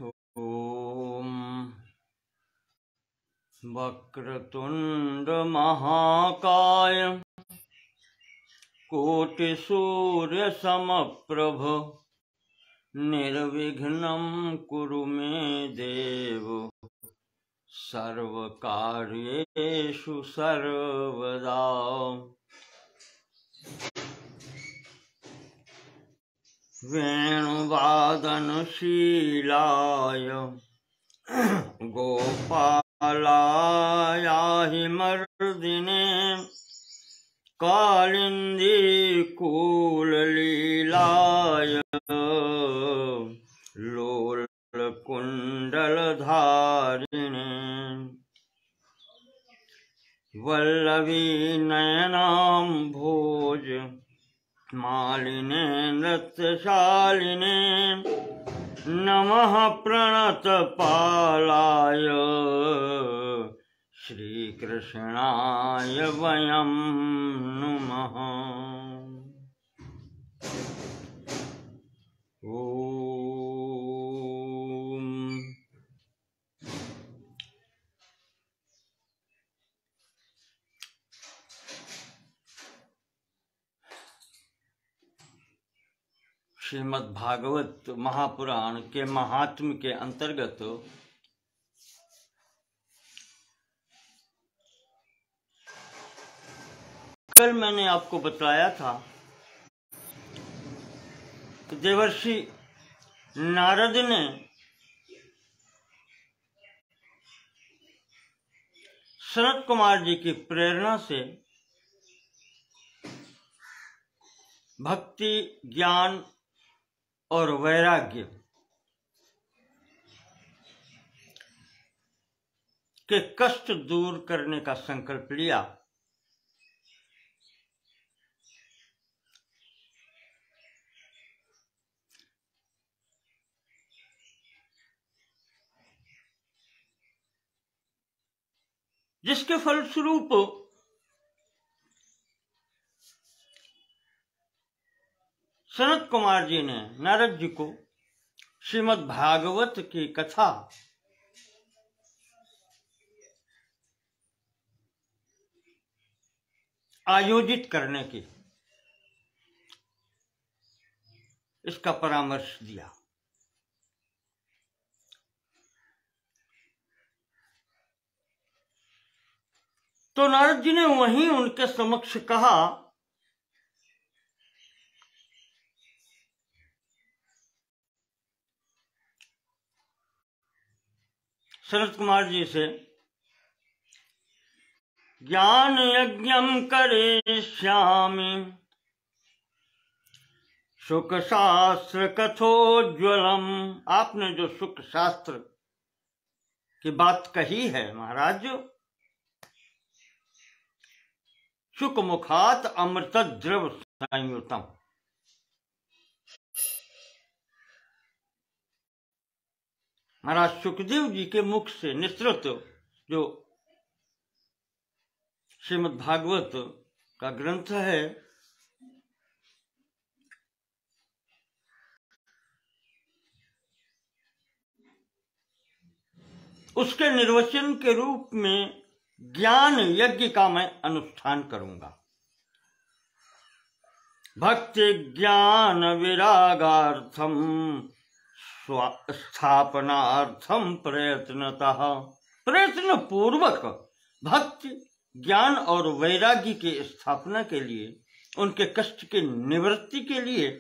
ओम वक्रतुंड महाकाय कोटि सूर्य समप्रभ निर्विघ्नं कुरु मे देव सर्वकार्येषु सर्वदा। वेणुवादनशीलाय गोपालाय मर्दिने कालिंदी कूललीलाय लोलकुण्डलधारिणे वल्लवी नयनाम्भोज मालिने नृत्यशालिने नमः प्रणतपालाय श्रीकृष्णाय वयं नुमः। ओम श्रीमद् भागवत महापुराण के महात्म्य के अंतर्गत कल मैंने आपको बताया था कि देवर्षि नारद ने सनत कुमार जी की प्रेरणा से भक्ति, ज्ञान और वैराग्य के कष्ट दूर करने का संकल्प लिया। जिसके फलस्वरूप सनत कुमार जी ने नारद जी को श्रीमद् भागवत की कथा आयोजित करने की इसका परामर्श दिया। तो नारद जी ने वहीं उनके समक्ष कहा सनत कुमार जी से, ज्ञान यज्ञम करिष्यामि सुख शास्त्र कथोज्वलम। आपने जो सुख शास्त्र की बात कही है महाराज, सुख मुखात अमृत द्रव संयुतम, महाराज सुखदेव जी के मुख से निसृत जो श्रीमद् भागवत का ग्रंथ है, उसके निर्वचन के रूप में ज्ञान यज्ञ का मैं अनुष्ठान करूंगा। भक्ति ज्ञान विरागार्थम स्थापनार्थम प्रयत्नतः, प्रयत्न पूर्वक भक्ति ज्ञान और वैराग्य की स्थापना के लिए, उनके कष्ट की निवृत्ति के लिए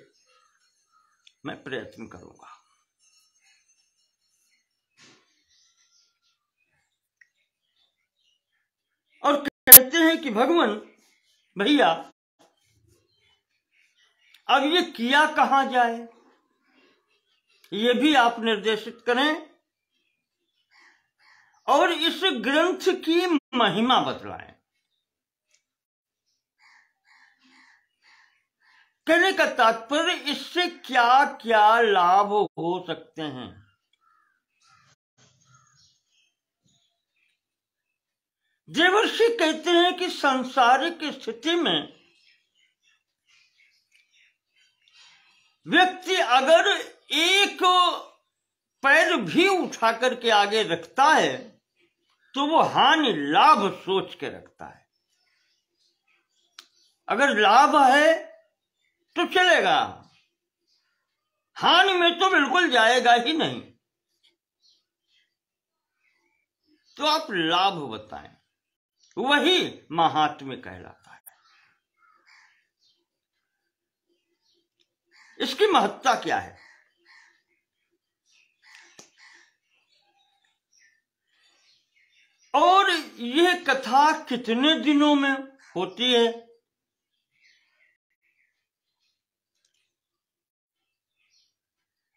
मैं प्रयत्न करूंगा। और कहते हैं कि भगवान भैया अब ये किया कहां जाए, ये भी आप निर्देशित करें और इस ग्रंथ की महिमा बतलाएं। कहने का तात्पर्य इससे क्या क्या लाभ हो सकते हैं। देवर्षि कहते हैं कि सांसारिक स्थिति में व्यक्ति अगर एक पैर पैर भी उठा करके आगे रखता है तो वो हानि लाभ सोच के रखता है। अगर लाभ है तो चलेगा, हानि में तो बिल्कुल जाएगा ही नहीं। तो आप लाभ बताएं, वही महात्म्य कहलाता है। इसकी महत्ता क्या है? और यह कथा कितने दिनों में होती है?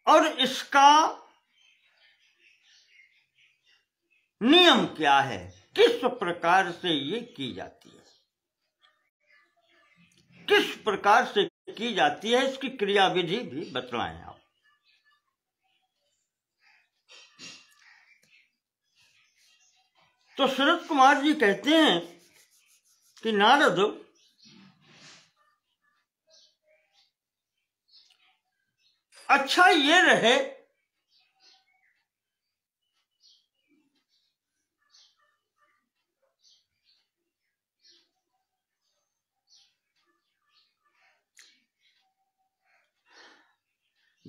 और इसका नियम क्या है? किस प्रकार से ये की जाती है? किस प्रकार से की जाती है, इसकी क्रिया विधि भी बतलाएं आप। तो शरद कुमार जी कहते हैं कि नारद, अच्छा ये रहे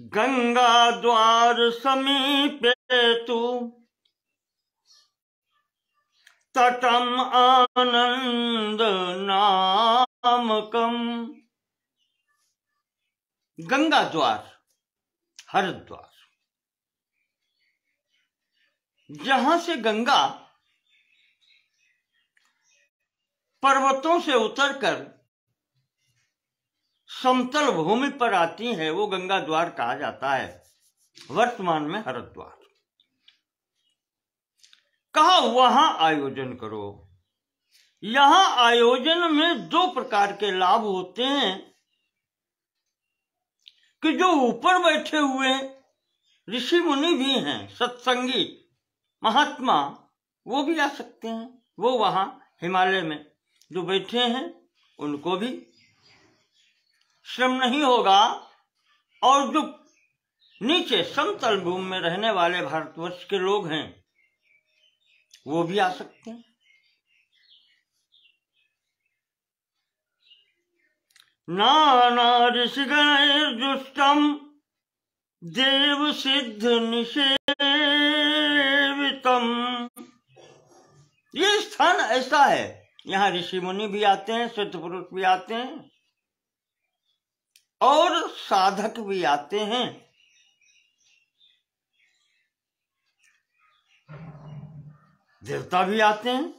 गंगा द्वार समीपे तू तटम आनंद नामकम। गंगा द्वार, हरिद्वार, जहां से गंगा पर्वतों से उतरकर समतल भूमि पर आती है, वो गंगा द्वार कहा जाता है, वर्तमान में हरिद्वार। कहा वहां आयोजन करो। यहां आयोजन में दो प्रकार के लाभ होते हैं कि जो ऊपर बैठे हुए ऋषि मुनि भी हैं, सत्संगी महात्मा, वो भी आ सकते हैं। वो वहां हिमालय में जो बैठे हैं उनको भी श्रम नहीं होगा, और जो नीचे समतल भूमि में रहने वाले भारतवर्ष के लोग हैं वो भी आ सकते हैं। नाना ऋषिगणैर्जुष्टम देव सिद्ध निषेवितम। ये स्थान ऐसा है, यहाँ ऋषि मुनि भी आते हैं, सिद्ध पुरुष भी आते हैं और साधक भी आते हैं। देवता भी आते हैं।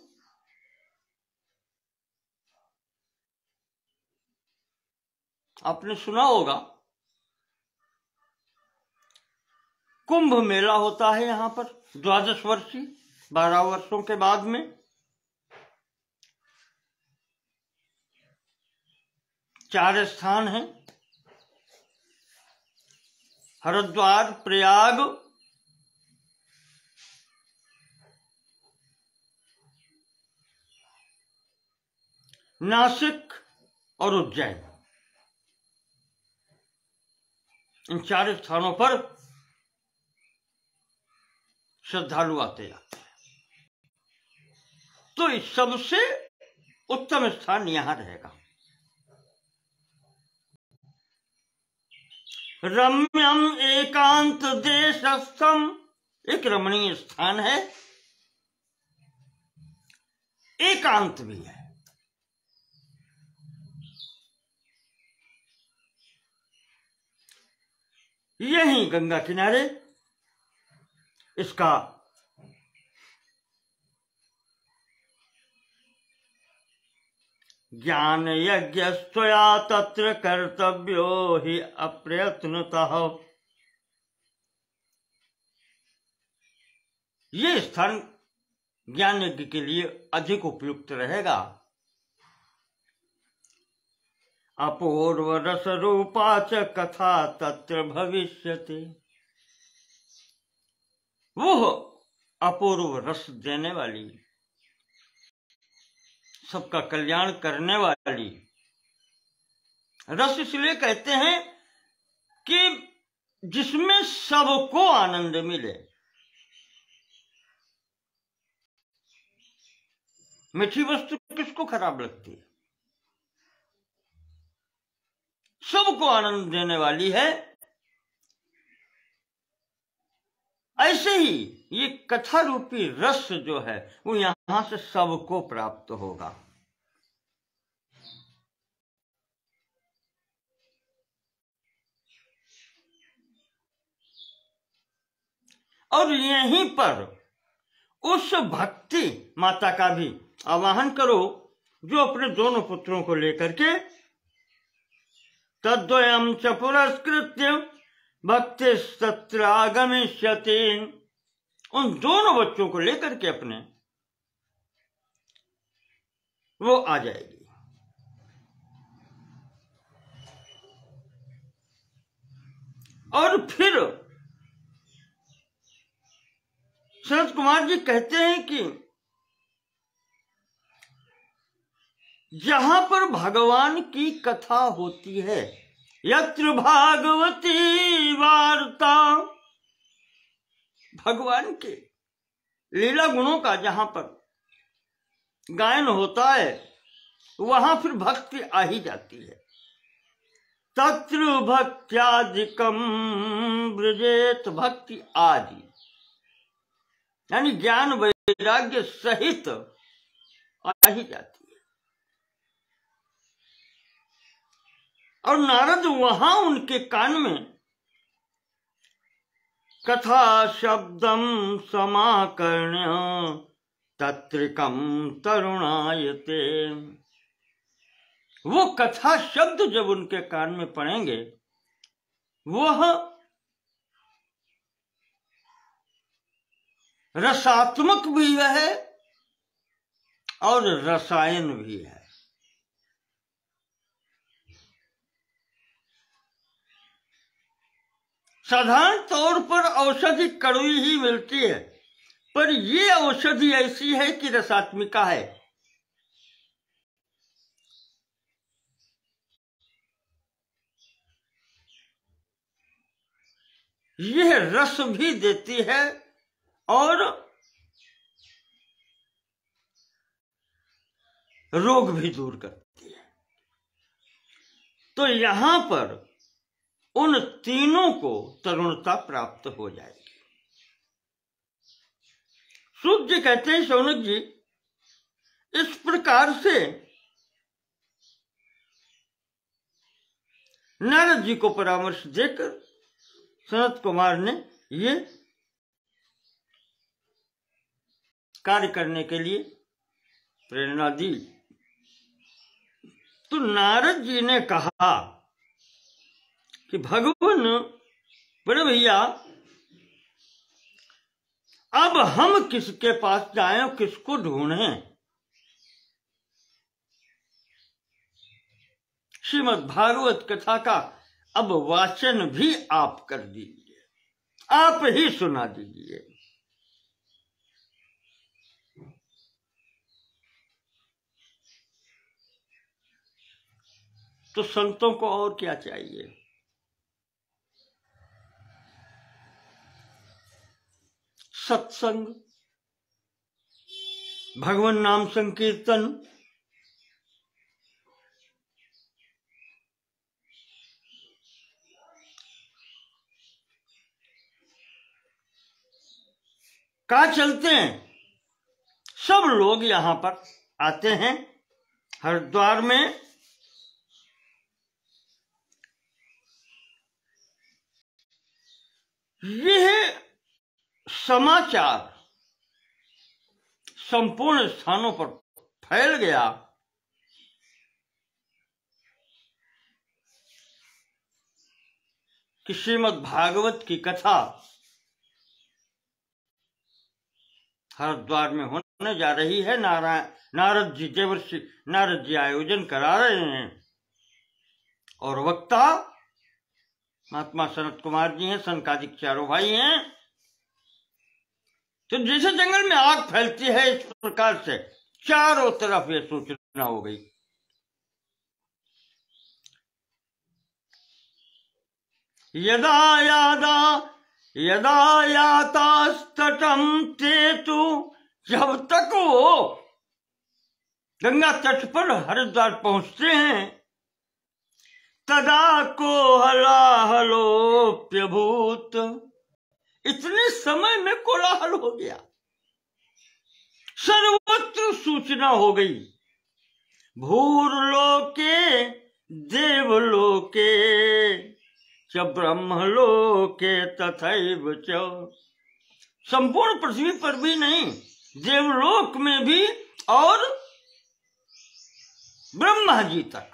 आपने सुना होगा कुंभ मेला होता है यहाँ पर 12 वर्षीय, 12 वर्षों के बाद में। चार स्थान हैं, हरिद्वार, प्रयाग, नासिक और उज्जैन। इन चार स्थानों पर श्रद्धालु आते जाते हैं। तो इस सबसे उत्तम स्थान यहां रहेगा। रम्यम एकांत देशस्थम, एक रमणीय स्थान है, एकांत भी है। यहीं गंगा किनारे इसका ज्ञान यज्ञ स्वया तत्र कर्तव्यो हि अप्रयत्नतः। ये स्थान ज्ञान यज्ञ के लिए अधिक उपयुक्त रहेगा। अपूर्व रस रूपा च कथा तत्र भविष्यति। वो अपूर्व रस देने वाली, सबका कल्याण करने वाली रस इसलिए कहते हैं कि जिसमें सबको आनंद मिले, मीठी वस्तु किसको खराब लगती है? सबको आनंद देने वाली है। ऐसे ही ये कथा रूपी रस जो है वो यहां से सबको प्राप्त होगा। और यहीं पर उस भक्ति माता का भी आवाहन करो जो अपने दोनों पुत्रों को लेकर के तद्वयं च पुरस्कृत्य भक्ति सत्र आगमिष्यति, उन दोनों बच्चों को लेकर के अपने वो आ जाएगी। और फिर सनत कुमार जी कहते हैं कि जहां पर भगवान की कथा होती है, यत्र भागवती वार्ता, भगवान के लीला गुणों का जहां पर गायन होता है वहां फिर भक्ति आ ही जाती है। तत्र भक्त्यादिकम ब्रजेत, भक्ति आदि यानी ज्ञान वैराग्य सहित आ ही जाती है। और नारद वहां उनके कान में कथा शब्दम समाकर्ण्य तत्रिकम तरुणायते, वो कथा शब्द जब उनके कान में पड़ेंगे वह रसात्मक भी है और रसायन भी है। साधारण तौर पर औषधि कड़वी ही मिलती है, पर ये औषधि ऐसी है कि रसात्मिका है। यह रस भी देती है और रोग भी दूर करती है। तो यहां पर उन तीनों को तरुणता प्राप्त हो जाएगी। सूत जी कहते हैं, शौनक जी, इस प्रकार से नारद जी को परामर्श देकर सनत कुमार ने ये कार्य करने के लिए प्रेरणा दी। तो नारद जी ने कहा कि भगवान बड़े भैया, अब हम किसके पास जाएं, किसको ढूंढें? श्रीमद् भागवत कथा का अब वाचन भी आप कर दीजिए, आप ही सुना दीजिए। तो संतों को और क्या चाहिए? सत्संग, भगवान नाम संकीर्तन, कहाँ चलते हैं? सब लोग यहां पर आते हैं। हरिद्वार में यह समाचार संपूर्ण स्थानों पर फैल गया कि श्रीमद् भागवत की कथा हरिद्वार में होने जा रही है। नारद जी, देवर्षि नारद जी आयोजन करा रहे हैं और वक्ता महात्मा सनत कुमार जी हैं, सनकादिक चारों भाई हैं। तो जैसे जंगल में आग फैलती है, इस प्रकार से चारों तरफ ये सूचना हो गई। यदा यातास्तटम ते तु, जब तक वो गंगा तट पर हरिद्वार पहुंचते हैं। तदा को हलाहलोप्यभूत, इतने समय में कोलाहल हो गया, सर्वत्र सूचना हो गई। भूर्लोके देवलोके च ब्रह्मलोके तथैव च, संपूर्ण पृथ्वी पर भी नहीं, देवलोक में भी और ब्रह्मा जी तक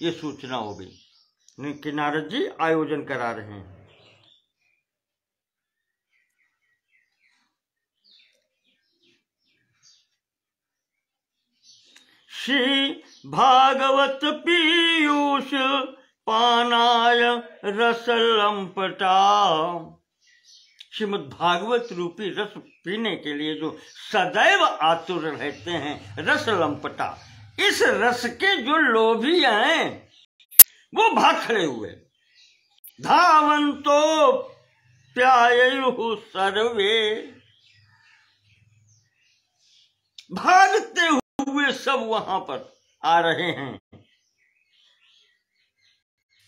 ये सूचना हो गई कि नारद जी आयोजन करा रहे हैं। श्री भागवत पीयूष पानाय रसलंपटा, श्रीमद् भागवत रूपी रस पीने के लिए जो सदैव आतुर रहते हैं, रस लंपटा, इस रस के जो लोभी हैं वो भाग खड़े हुए। धावंतो प्याययुः सर्वे, भागते हुए सब वहां पर आ रहे हैं।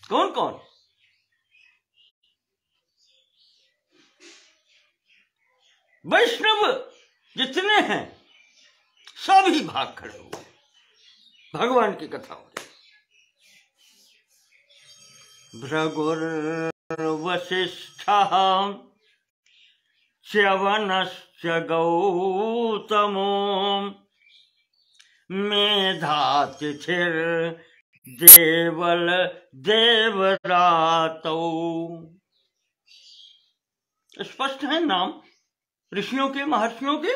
कौन कौन? वैष्णव जितने हैं सभी भाग खड़े हुए, भगवान की कथा हो रही। भृगुर्वसिष्ठः च्यवनश्च गौतमो मेधातिथिर्देवल देवरातौ। स्पष्ट है नाम ऋषियों के, महर्षियों के।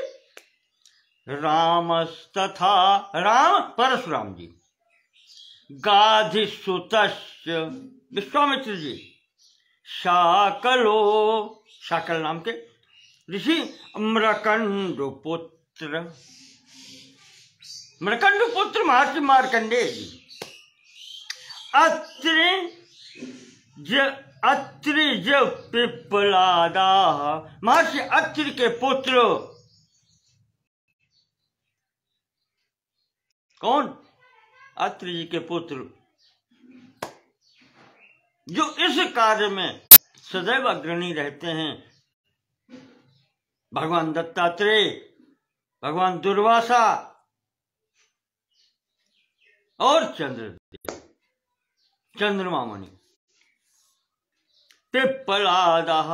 रामस्तथा, राम परशुराम जी, गाधिसुतश्च विश्वामित्र जी, शाकलो, शाकल नाम के ऋषि, मृकंडुपुत्र, मृकंडुपुत्र महर्षि मार्कंडेय जी, अत्रिज पिप्पलादा, महर्षि अत्रि के पुत्र। कौन? अत्रि जी के पुत्र, जो इस कार्य में सदैव अग्रणी रहते हैं। भगवान दत्तात्रेय, भगवान दुर्वासा और चंद्रमा मुनि। पिप्पलादः,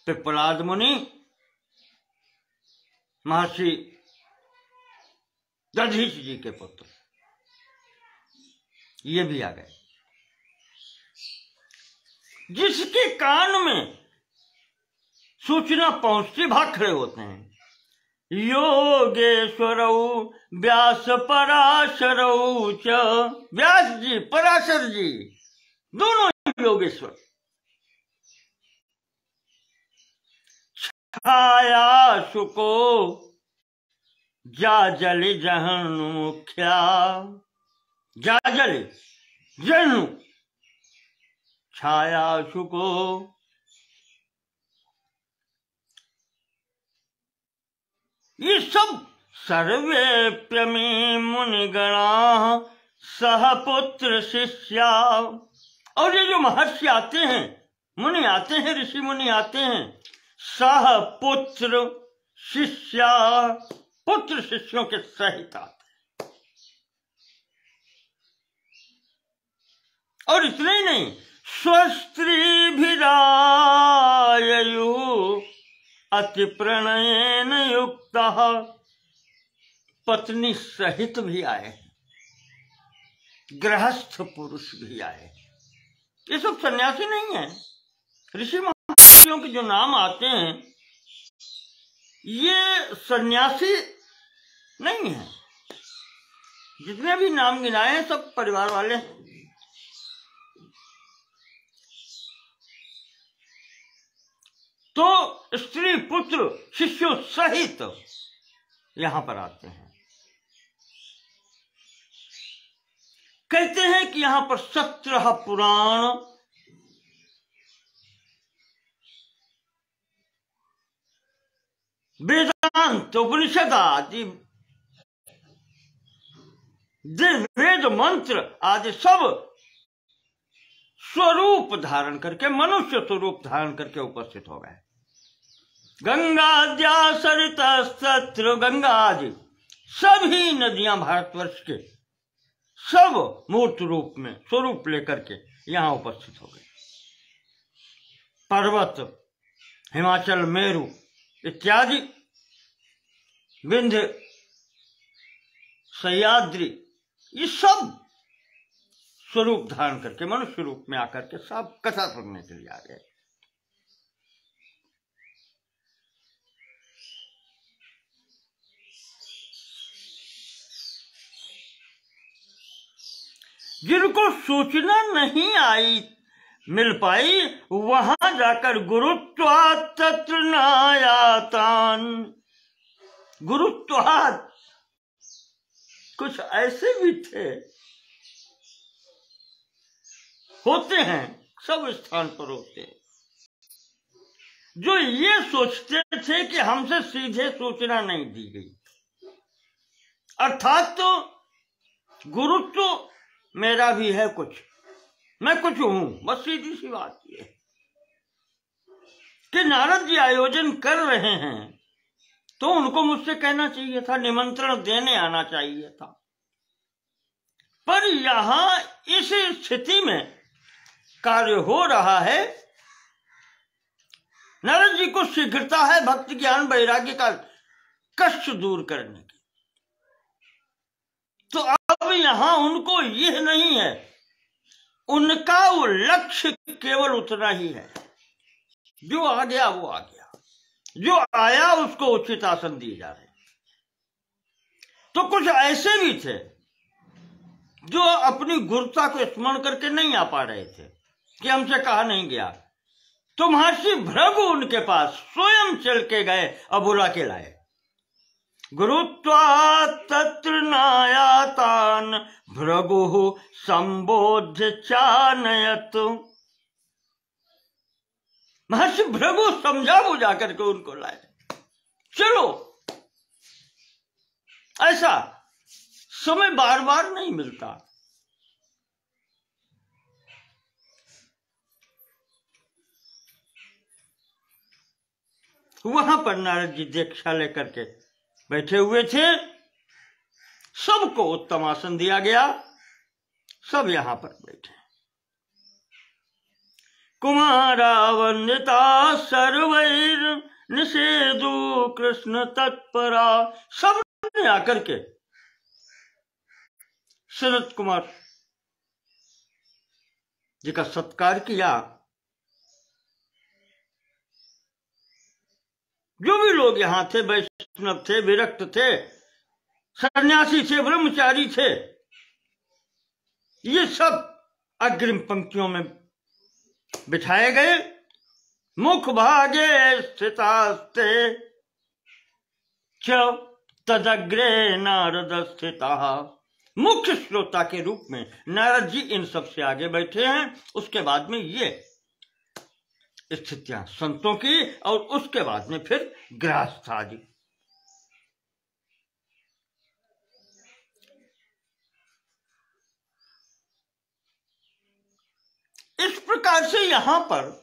पिप्पलाद मुनि महर्षि दधीच जी के पुत्र, ये भी आ गए। जिसके कान में सूचना पहुंचती भाग खड़े होते हैं। योगेश्वरौ व्यास पराशरौ च, व्यास जी पराशर जी दोनों योगेश्वर। छाया शुको जाजलि जहनु मुख्या, जाजलि जहनु छाया शुको, ये सब सर्वेप्यमी मुनिगणा सह पुत्र शिष्या। और ये जो महर्षि आते हैं, मुनि आते हैं, ऋषि मुनि आते हैं, सह पुत्र शिष्या, पुत्र शिष्यों के सहित आते हैं। और इतना ही नहीं, स्वस्त्रीभिराययु अति प्रणयेन युक्तः, पत्नी सहित भी आए, गृहस्थ पुरुष भी आए। ये सब सन्यासी नहीं है। ऋषि महर्षियों के जो नाम आते हैं ये सन्यासी नहीं है। जितने भी नाम गिनाए हैं सब परिवार वाले हैं। तो स्त्री पुत्र शिष्यों सहित यहां पर आते हैं। कहते हैं कि यहां पर 17 पुराण, वेदांत, उपनिषद आदि वेद मंत्र आदि सब स्वरूप धारण करके, मनुष्य स्वरूप धारण करके उपस्थित हो गए। गंगाद्या सरिता सत्र, गंगा आदि सभी नदियां भारतवर्ष के सब मूर्त रूप में स्वरूप लेकर के यहां उपस्थित हो गए। पर्वत, हिमाचल, मेरु इत्यादि, विंध्य, सह्याद्री, ये सब स्वरूप धारण करके मनुष्य रूप में आकर के सब कथा सुनने के लिए आ गए। जिनको सूचना नहीं आई, मिल पाई, वहां जाकर गुरुत्वात् तत्र नायातान, गुरुत्वात्, कुछ ऐसे भी थे, होते हैं, सब स्थान पर होते हैं, जो ये सोचते थे कि हमसे सीधे सूचना नहीं दी गई, अर्थात तो गुरुत्व मेरा भी है कुछ, मैं कुछ हूं, बस सीधी सी बात ये कि नारद जी आयोजन कर रहे हैं तो उनको मुझसे कहना चाहिए था, निमंत्रण देने आना चाहिए था। पर यहां इस स्थिति में कार्य हो रहा है, नारद जी को शीघ्रता है भक्ति ज्ञान वैराग्य का कष्ट दूर करने की, तो अब यहां उनको यह नहीं है, उनका वो लक्ष्य केवल उतना ही है, जो आ गया वो आ गया, जो आया उसको उचित आसन दिए जा रहे। तो कुछ ऐसे भी थे जो अपनी गुरुता को स्मरण करके नहीं आ पा रहे थे कि हमसे कहा नहीं गया, तो महर्षि भृगु उनके पास स्वयं चल के गए और बुला के लाए। गुरुत्वात् तत्र नायातान भृगु संबोध्य चानयत, महर्षि भृगु समझा बुझा करके उनको लाए, चलो। ऐसा समय बार बार नहीं मिलता। वहां पर नारद जी दीक्षा लेकर के बैठे हुए थे, सबको उत्तम आसन दिया गया, सब यहां पर बैठे। कुमारा वंदिता सर्वैर निषेधु कृष्ण तत्परा, सब ने आकर के शरद कुमार जी का सत्कार किया। जो भी लोग यहां थे, वैष्णव थे, विरक्त थे, सन्यासी थे, ब्रह्मचारी थे, ये सब अग्रिम पंक्तियों में बिठाए गए। मुख भागे स्थितास्ते च तदग्रे नारद स्थिता, मुख्य श्रोता के रूप में नारद जी इन सबसे आगे बैठे हैं। उसके बाद में ये स्थितियां संतों की, और उसके बाद में फिर गृहस्थ आदि। इस प्रकार से यहां पर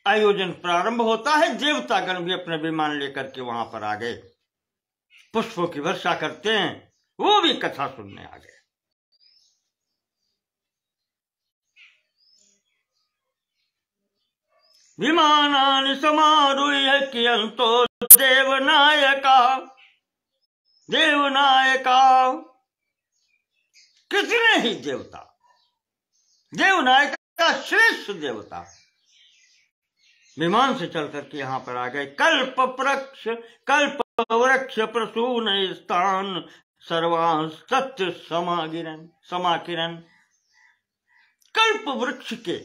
आयोजन प्रारंभ होता है। देवतागण भी अपने विमान लेकर के वहां पर आ गए, पुष्पों की वर्षा करते हैं, वो भी कथा सुनने आ गए। विमानानि समारूह्य कियन्तो देवनायका, देवनायका, कितने ही देवता, देवनायक का श्रेष्ठ देवता विमान से चल करके यहां पर आ गए। कल्प वृक्ष प्रसून स्थान सर्वान् सत्य समाकिरन, कल्प वृक्ष के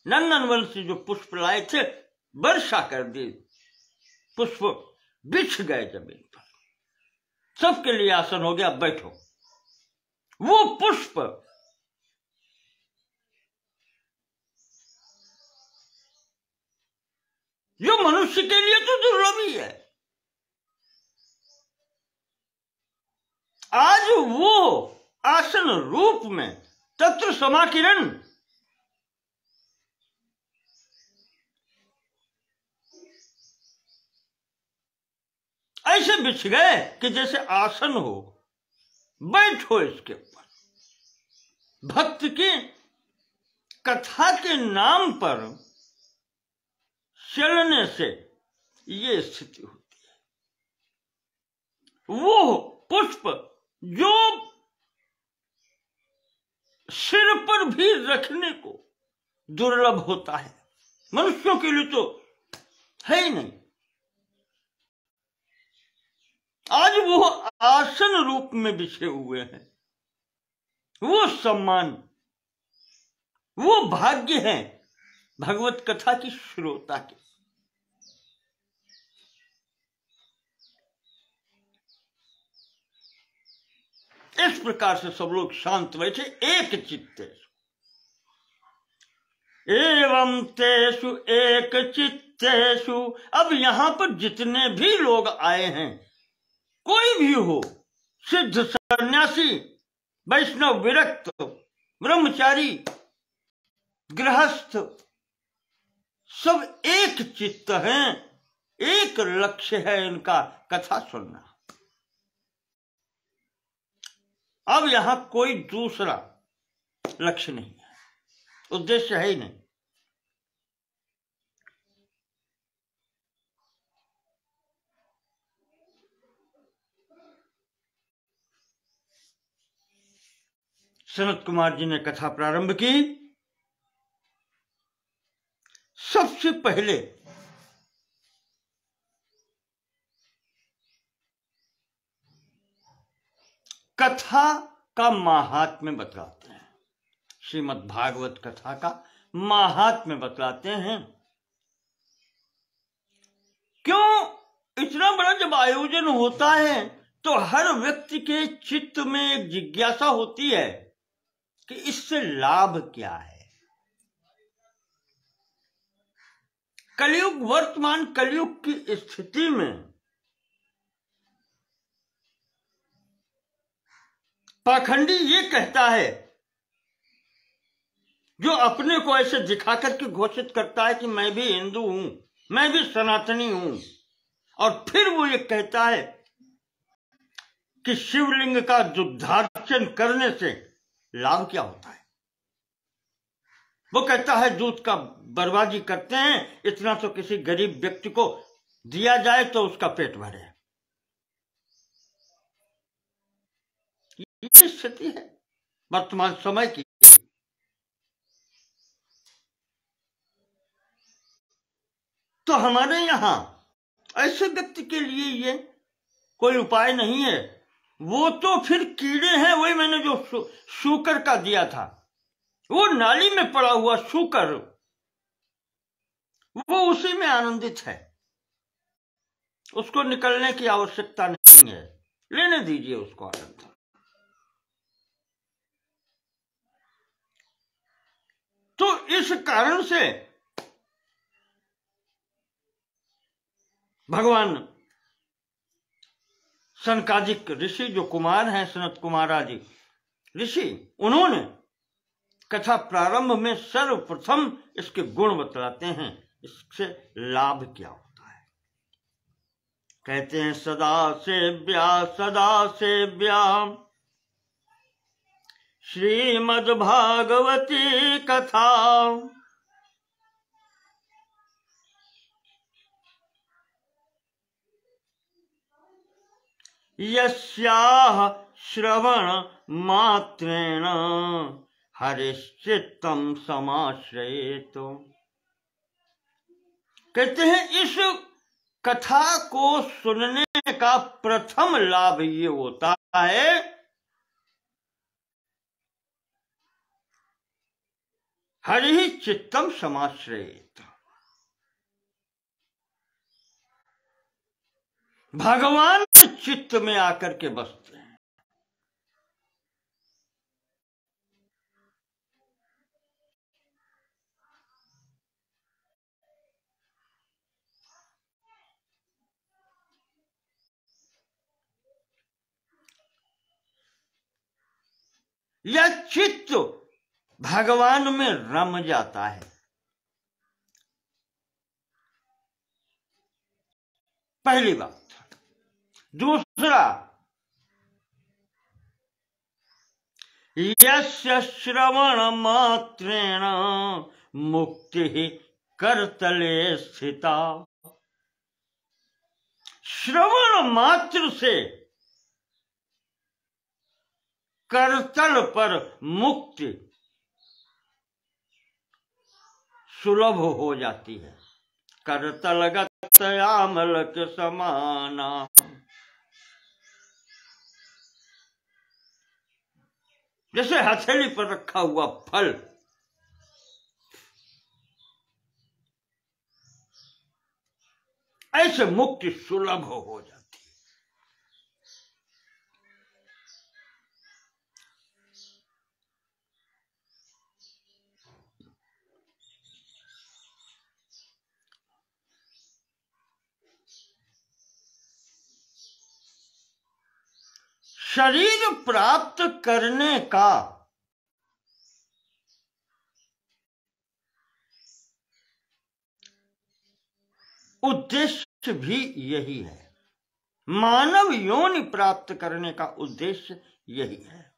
नंदन वन से जो पुष्प लाए थे, वर्षा कर दी, पुष्प बिछ गए जमीन पर, सबके लिए आसन हो गया, बैठो। वो पुष्प जो मनुष्य के लिए तो दुर्लभ ही है, आज वो आसन रूप में तत्र समाकिरण, ऐसे बिछ गए कि जैसे आसन हो, बैठो इसके ऊपर। भक्त की कथा के नाम पर चलने से ये स्थिति होती है। वो पुष्प जो सिर पर भी रखने को दुर्लभ होता है, मनुष्यों के लिए तो है ही नहीं, आज वो आसन रूप में बिछे हुए हैं। वो सम्मान, वो भाग्य है भगवत कथा की श्रोता के। इस प्रकार से सब लोग शांत बैठे एक चित्ते, एवं तेषु एक चित्तेषु। अब यहां पर जितने भी लोग आए हैं, कोई भी हो, सिद्ध सन्यासी, वैष्णव, विरक्त, ब्रह्मचारी, गृहस्थ, सब एक चित्त हैं, एक लक्ष्य है इनका, कथा सुनना। अब यहां कोई दूसरा लक्ष्य नहीं है, उद्देश्य है ही नहीं। सनत कुमार जी ने कथा प्रारंभ की। सबसे पहले कथा का महात्म्य बतलाते हैं, श्रीमद् भागवत कथा का महात्म्य बतलाते हैं। क्यों? इतना बड़ा जब आयोजन होता है तो हर व्यक्ति के चित्त में एक जिज्ञासा होती है कि इससे लाभ क्या है। कलयुग, वर्तमान कलयुग की स्थिति में पाखंडी ये कहता है, जो अपने को ऐसे दिखा करके घोषित करता है कि मैं भी हिंदू हूं, मैं भी सनातनी हूं, और फिर वो ये कहता है कि शिवलिंग का दुग्धार्चन करने से लाभ क्या होता है। वो कहता है दूध का बर्बादी करते हैं, इतना तो किसी गरीब व्यक्ति को दिया जाए तो उसका पेट भरे। ये स्थिति है वर्तमान समय की। तो हमारे यहां ऐसे व्यक्ति के लिए ये कोई उपाय नहीं है। वो तो फिर कीड़े हैं, वही मैंने जो शूकर का दिया था, वो नाली में पड़ा हुआ शूकर, वो उसी में आनंदित है, उसको निकलने की आवश्यकता नहीं है, लेने दीजिए उसको आनंद। तो इस कारण से भगवान सनकादिक ऋषि, जो कुमार हैं सनत कुमार आदि ऋषि, उन्होंने कथा प्रारंभ में सर्वप्रथम इसके गुण बतलाते हैं, इससे लाभ क्या होता है। कहते हैं सदा सेव्या श्रीमद् भागवती कथा, यस्याः श्रवण मात्रेण हरिश्चित्तम समाश्रयेत। कहते हैं इस कथा को सुनने का प्रथम लाभ ये होता है हरि चित्तम समाश्रयेत, भगवान चित्त में आकर के बसते हैं। यह चित्त भगवान में रम जाता है। पहली बात। दूसरा, यस्य श्रवण मात्रेण मुक्ति करतले स्थिता। श्रवण मात्र से करतल पर मुक्ति सुलभ हो जाती है। करतलगत आमल के समाना। जैसे हथेली पर रखा हुआ फल ऐसे मुक्ति सुलभ हो जाती है। शरीर प्राप्त करने का उद्देश्य भी यही है। मानव योनि प्राप्त करने का उद्देश्य यही है।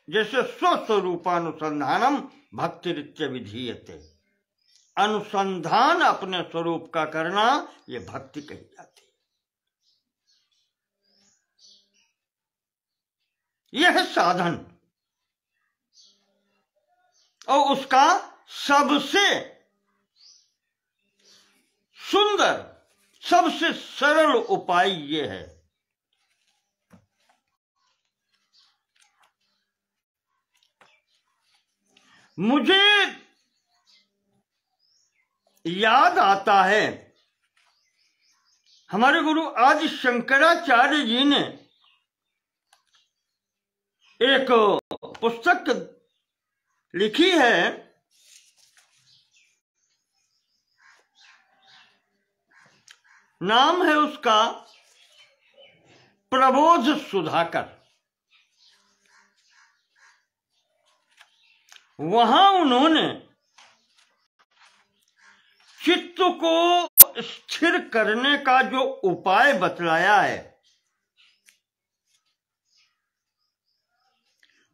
जैसे स्वस्वरूपानुसंधानम भक्तिरित्य विधीयते। अनुसंधान अपने स्वरूप का करना ये भक्ति कही जाती है। यह साधन और उसका सबसे सुंदर, सबसे सरल उपाय ये है। मुझे याद आता है, हमारे गुरु आदि शंकराचार्य जी ने एक पुस्तक लिखी है, नाम है उसका प्रबोध सुधाकर। वहां उन्होंने चित्त को स्थिर करने का जो उपाय बतलाया है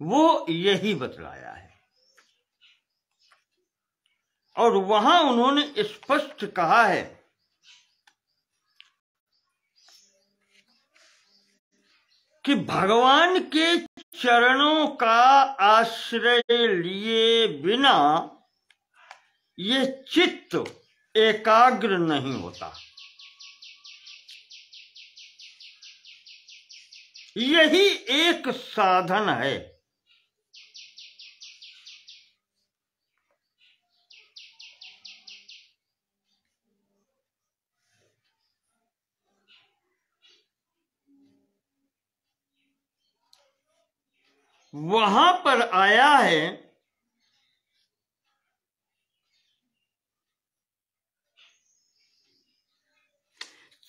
वो यही बतलाया है। और वहां उन्होंने स्पष्ट कहा है कि भगवान के चरणों का आश्रय लिए बिना ये चित्त एकाग्र नहीं होता। यही एक साधन है। वहां पर आया है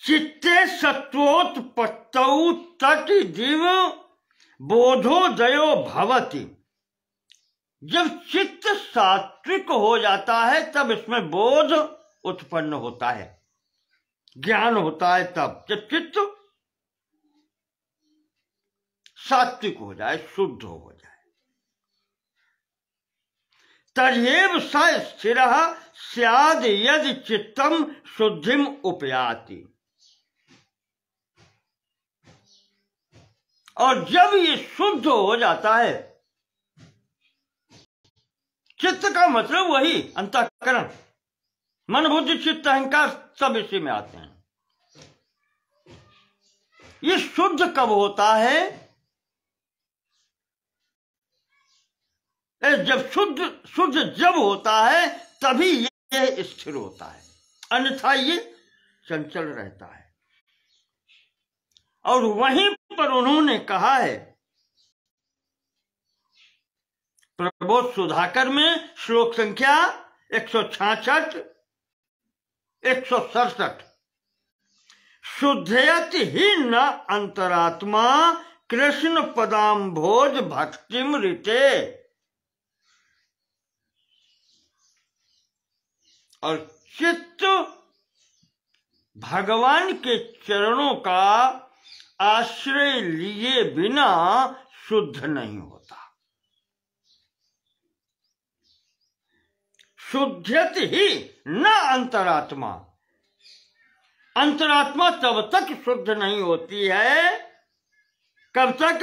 चित्ते सत्वोत्पत्तौ तट दिव बोधोदयो भवति। जब चित्त सात्विक हो जाता है तब इसमें बोध उत्पन्न होता है, ज्ञान होता है। तब जब चित्त सात्विक हो जाए, शुद्ध हो जाए, तर्हेव स स्थिरः स्याद् यदि चित्तम शुद्धिम उपयाति। और जब ये शुद्ध हो जाता है, चित्त का मतलब वही अंतःकरण, मन बुद्धि चित्त अहंकार सब इसी में आते हैं। ये शुद्ध कब होता है? जब शुद्ध जब होता है तभी ये स्थिर होता है, अन्यथा ये चंचल रहता है। और वहीं पर उन्होंने कहा है प्रबोध सुधाकर में श्लोक संख्या 166, 167, शुद्धयति ही न अंतरात्मा कृष्ण पदाम्भोज भक्तिम ऋते। और चित्त भगवान के चरणों का आश्रय लिए बिना शुद्ध नहीं होता। शुद्धयत ही न अंतरात्मा, अंतरात्मा तब तक शुद्ध नहीं होती है, कब तक?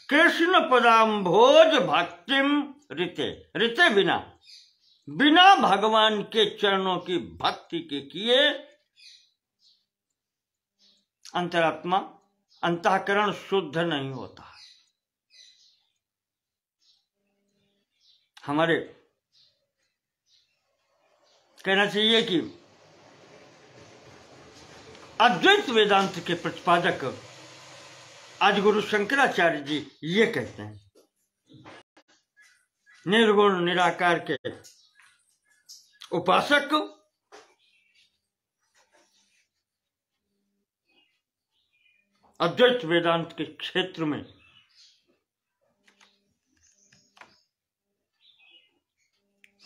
कृष्ण पदाम्भोज भक्तिम ऋते, ऋते बिना, बिना भगवान के चरणों की भक्ति के किए अंतरात्मा, अंतःकरण शुद्ध नहीं होता। हमारे कहना चाहिए कि अद्वैत वेदांत के प्रतिपादक आदि गुरु शंकराचार्य जी ये कहते हैं, निर्गुण निराकार के उपासक अद्वैत वेदांत के क्षेत्र में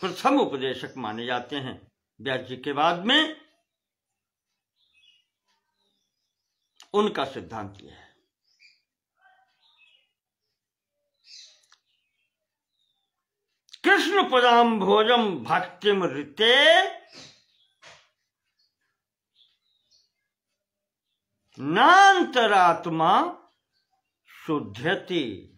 प्रथम उपदेशक माने जाते हैं। व्यास जी के बाद में उनका सिद्धांत यह है। कृष्ण पदाम्भोजम भक्तिम ऋते नान्तरात्मा शुद्धयति।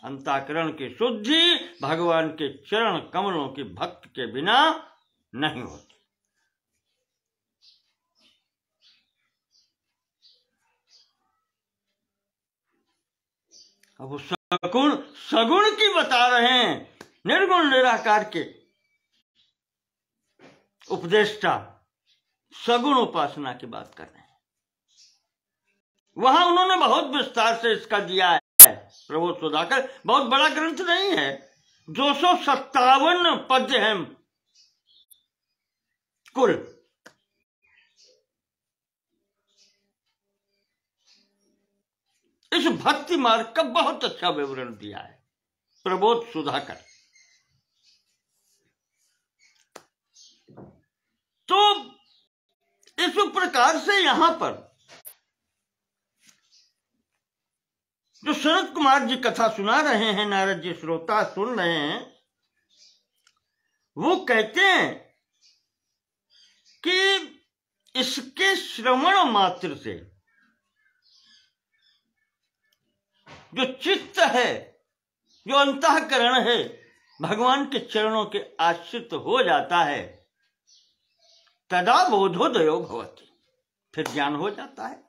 अंतःकरण की शुद्धि भगवान के चरण कमलों की भक्ति के बिना नहीं होती। अब वो सगुण की बता रहे हैं, निर्गुण निराकार के उपदेष्टा सगुण उपासना की बात कर रहे हैं। वहां उन्होंने बहुत विस्तार से इसका दिया है। प्रबोध सुधाकर बहुत बड़ा ग्रंथ नहीं है, 257 पद्य हैं कुल। इस भक्ति मार्ग का बहुत अच्छा विवरण दिया है प्रबोध सुधाकर। तो इस प्रकार से यहां पर जो शरद कुमार जी कथा सुना रहे हैं, नारद जी श्रोता सुन रहे हैं, वो कहते हैं कि इसके श्रवण मात्र से जो चित्त है, जो अंतःकरण है, भगवान के चरणों के आश्रित हो जाता है, तदा बोधोदयो भवति, फिर ज्ञान हो जाता है।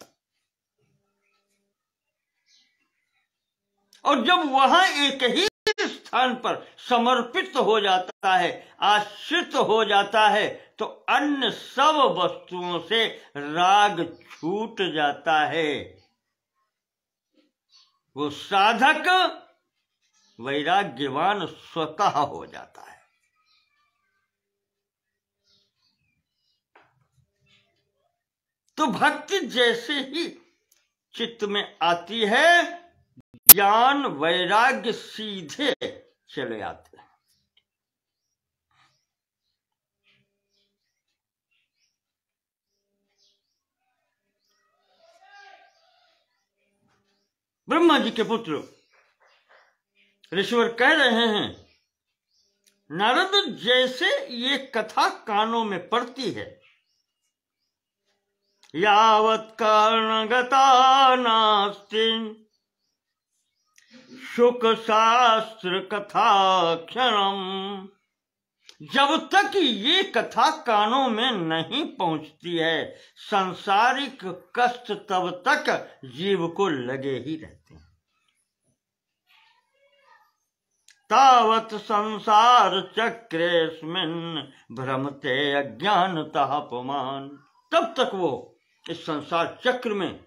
और जब वहां एक ही स्थान पर समर्पित हो जाता है, आश्रित हो जाता है, तो अन्य सब वस्तुओं से राग छूट जाता है। वो साधक वैराग्यवान स्वतः हो जाता है। तो भक्ति जैसे ही चित्त में आती है, ज्ञान वैराग्य सीधे चले आते हैं। ब्रह्मा जी के पुत्र ऋषिवर कह रहे हैं, नारद जैसे ये कथा कानों में पड़ती है, यावत् कर्णगता नास्ति शुक शास्त्र कथा क्षणम, जब तक ये कथा कानों में नहीं पहुंचती है, सांसारिक कष्ट तब तक जीव को लगे ही रहते हैं। तावत संसार चक्रेस्मिन् भ्रमते अज्ञानतः पुमान्, तब तक वो इस संसार चक्र में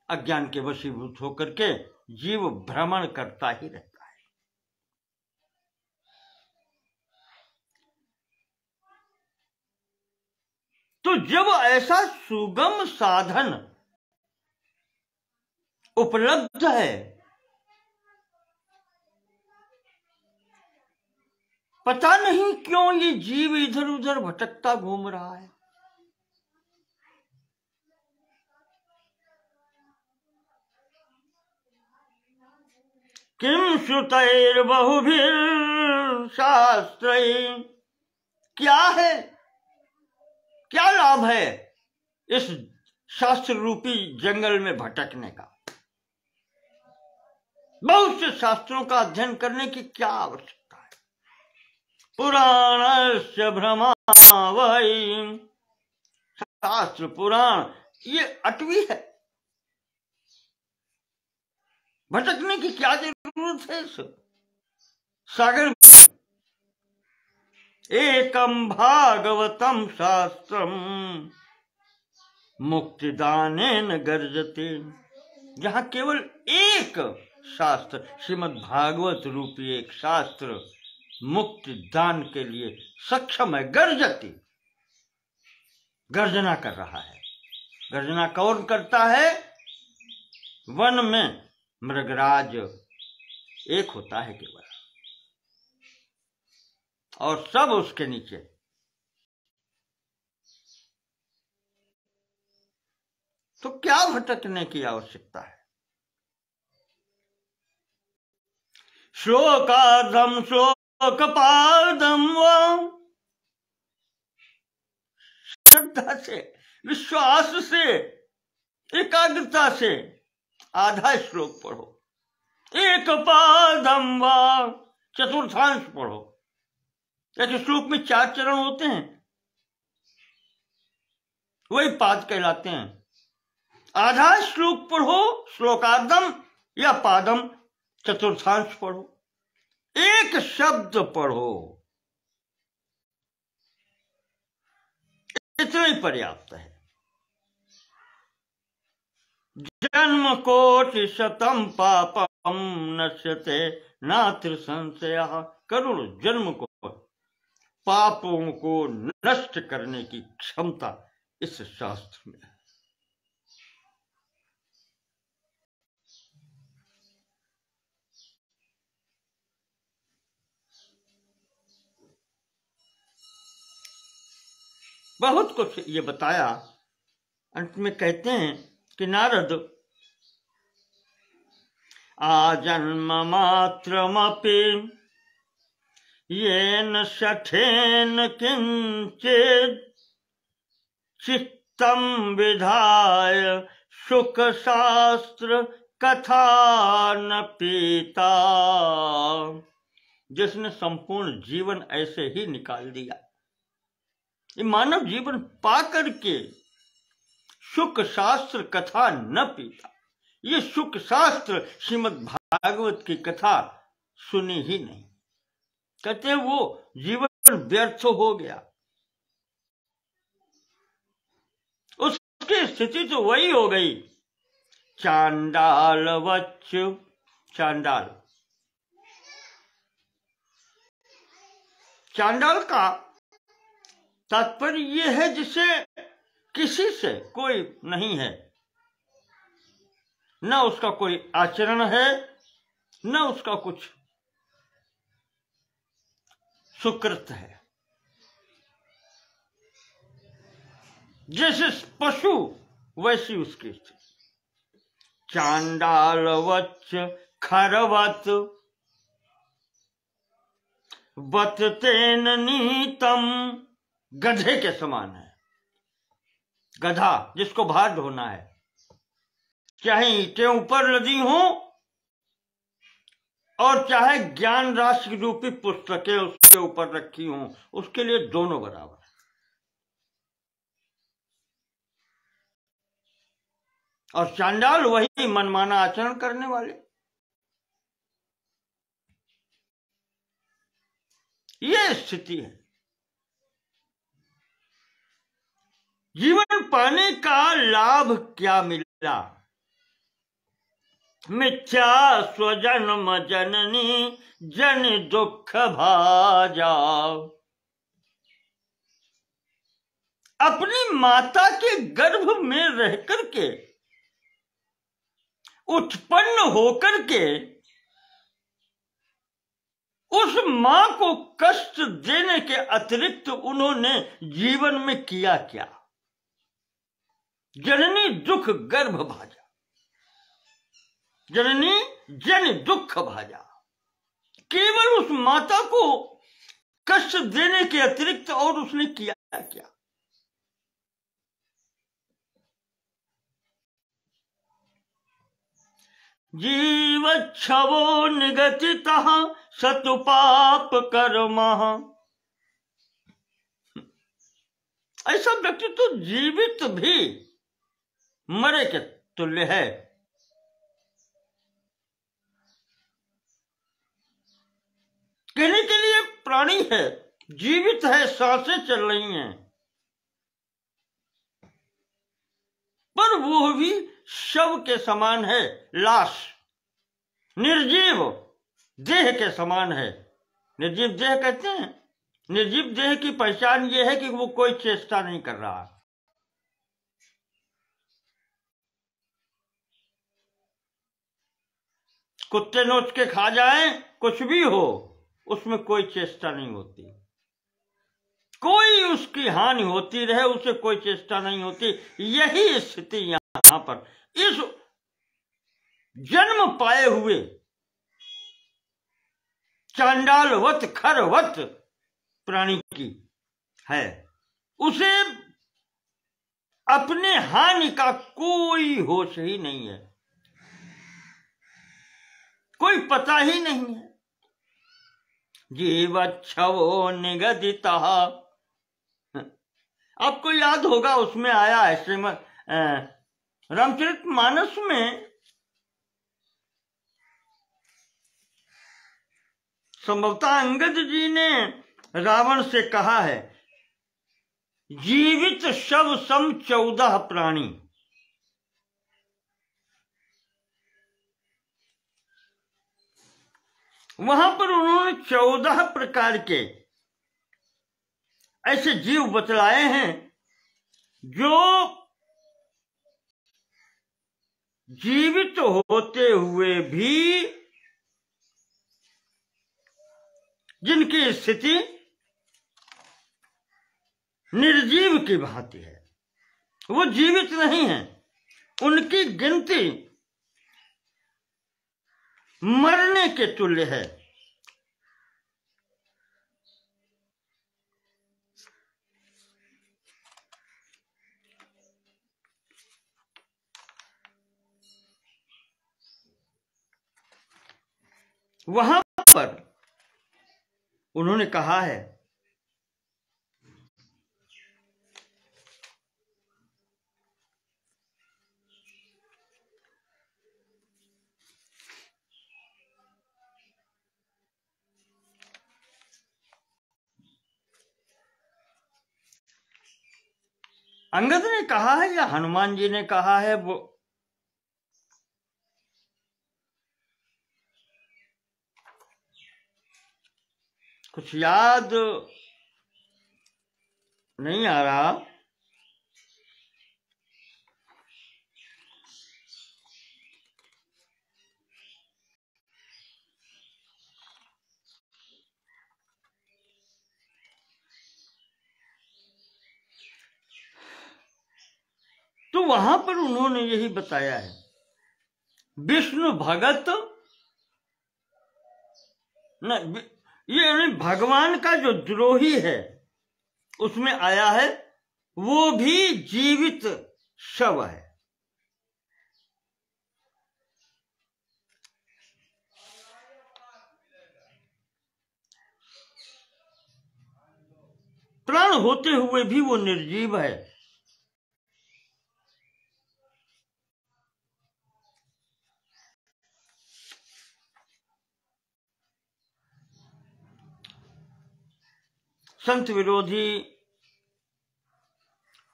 अज्ञान के वशीभूत होकर के जीव भ्रमण करता ही रहता है। तो जब ऐसा सुगम साधन उपलब्ध है। पता नहीं क्यों ये जीव इधर उधर भटकता घूम रहा है। किम श्रुतैर्बहुभिः शास्त्रैः, क्या है, क्या लाभ है इस शास्त्र रूपी जंगल में भटकने का? बहुत से शास्त्रों का अध्ययन करने की क्या आवश्यकता है? पुराणस्य भ्रमावहै, शास्त्र पुराण ये अटवी है, भटकने की क्या जरूरत है? इस सागर एकम भागवतम शास्त्रम मुक्तिदानेन गर्जते, जहां केवल एक शास्त्र श्रीमद् भागवत रूपी एक शास्त्र मुक्ति दान के लिए सक्षम है। गर्जते, गर्जना कर रहा है। गर्जना कौन करता है? वन में मृगराज एक होता है केवल, और सब उसके नीचे। तो क्या भटकने की आवश्यकता है? शोकार्धम शोकपादम व, श्रद्धा से, विश्वास से, एकाग्रता से आधा श्लोक पढ़ो, एक पादम व चतुर्थांश पढ़ो। ऐसे श्लोक में 4 चरण होते हैं, वही पाद कहलाते हैं। आधा श्लोक पढ़ो, श्लोकार्धम या पादम, चतुर्थांश पढ़ो, एक शब्द पढ़ो, इतना ही पर्याप्त है। जन्म कोटि शतम पापम नश्यते नात्र संशयः, करोड़ जन्म को पापों को नष्ट करने की क्षमता इस शास्त्र में है। बहुत कुछ ये बताया। अंत में कहते हैं कि नारद, आजन्म मात्रमपि येन शठेन किंचित् चित्तम विधाय सुख शास्त्र कथा न पीता, जिसने संपूर्ण जीवन ऐसे ही निकाल दिया, ये मानव जीवन पा करके सुख शास्त्र कथा न पीता, ये सुख शास्त्र श्रीमद् भागवत की कथा सुनी ही नहीं, कहते वो जीवन व्यर्थ हो गया। उसकी स्थिति तो वही हो गई, चांडाल वच्च। चांडाल, चांडाल का तात्पर्य यह है जिसे किसी से कोई नहीं है, न उसका कोई आचरण है, न उसका कुछ सुकृत है। जैसे पशु वैसी उसकी स्थिति। चांडालवच्च खरवत वत तेन नीतम, गधे के समान है। गधा जिसको भार ढोना है, चाहे ईंटें ऊपर लदी हों और चाहे ज्ञान राशि रूपी पुस्तकें उसके ऊपर रखी हों, उसके लिए दोनों बराबर है। और चांडाल वही मनमाना आचरण करने वाले। ये स्थिति है। जीवन पाने का लाभ क्या मिला? मिथ्या स्वजन्म जननी जन दुख भाजा, अपनी माता के गर्भ में रह करके उत्पन्न होकर के उस मां को कष्ट देने के अतिरिक्त उन्होंने जीवन में किया क्या? जननी दुख गर्भ भाजा, जननी जन दुख भाजा। केवल उस माता को कष्ट देने के अतिरिक्त और उसने किया क्या? जीवच्छवो निगतितः सतुपाप कर्मः। ऐसा व्यक्ति तो जीवित भी मरे के तुल्य है। कहने के लिए प्राणी है, जीवित है, सांसें चल रही हैं, पर वो भी शव के समान है, लाश, निर्जीव देह के समान है। निर्जीव देह कहते हैं, निर्जीव देह की पहचान ये है कि वो कोई चेष्टा नहीं कर रहा। कुत्ते नोच के खा जाए, कुछ भी हो, उसमें कोई चेष्टा नहीं होती, कोई उसकी हानि होती रहे, उसे कोई चेष्टा नहीं होती। यही स्थिति यहां पर इस जन्म पाए हुए चांडालवत खरवत प्राणी की है। उसे अपने हानि का कोई होश ही नहीं है, कोई पता ही नहीं है। जीवच्छवो निगदितः, आपको याद होगा उसमें आया है श्रीमद् रामचरितमानस में, संभवतः अंगद जी ने रावण से कहा है, जीवित शव सम 14 प्राणी। वहां पर उन्होंने 14 प्रकार के ऐसे जीव बतलाए हैं जो जीवित होते हुए भी जिनकी स्थिति निर्जीव की भांति है, वो जीवित नहीं है, उनकी गिनती मरने के तुल्य है। वहां पर उन्होंने कहा है, अंगद ने कहा है या हनुमान जी ने कहा है, वो कुछ याद नहीं आ रहा। तो वहां पर उन्होंने यही बताया है, विष्णु भगत न, ये भगवान का जो द्रोही है उसमें आया है, वो भी जीवित शव है। प्राण होते हुए भी वो निर्जीव है। संत विरोधी,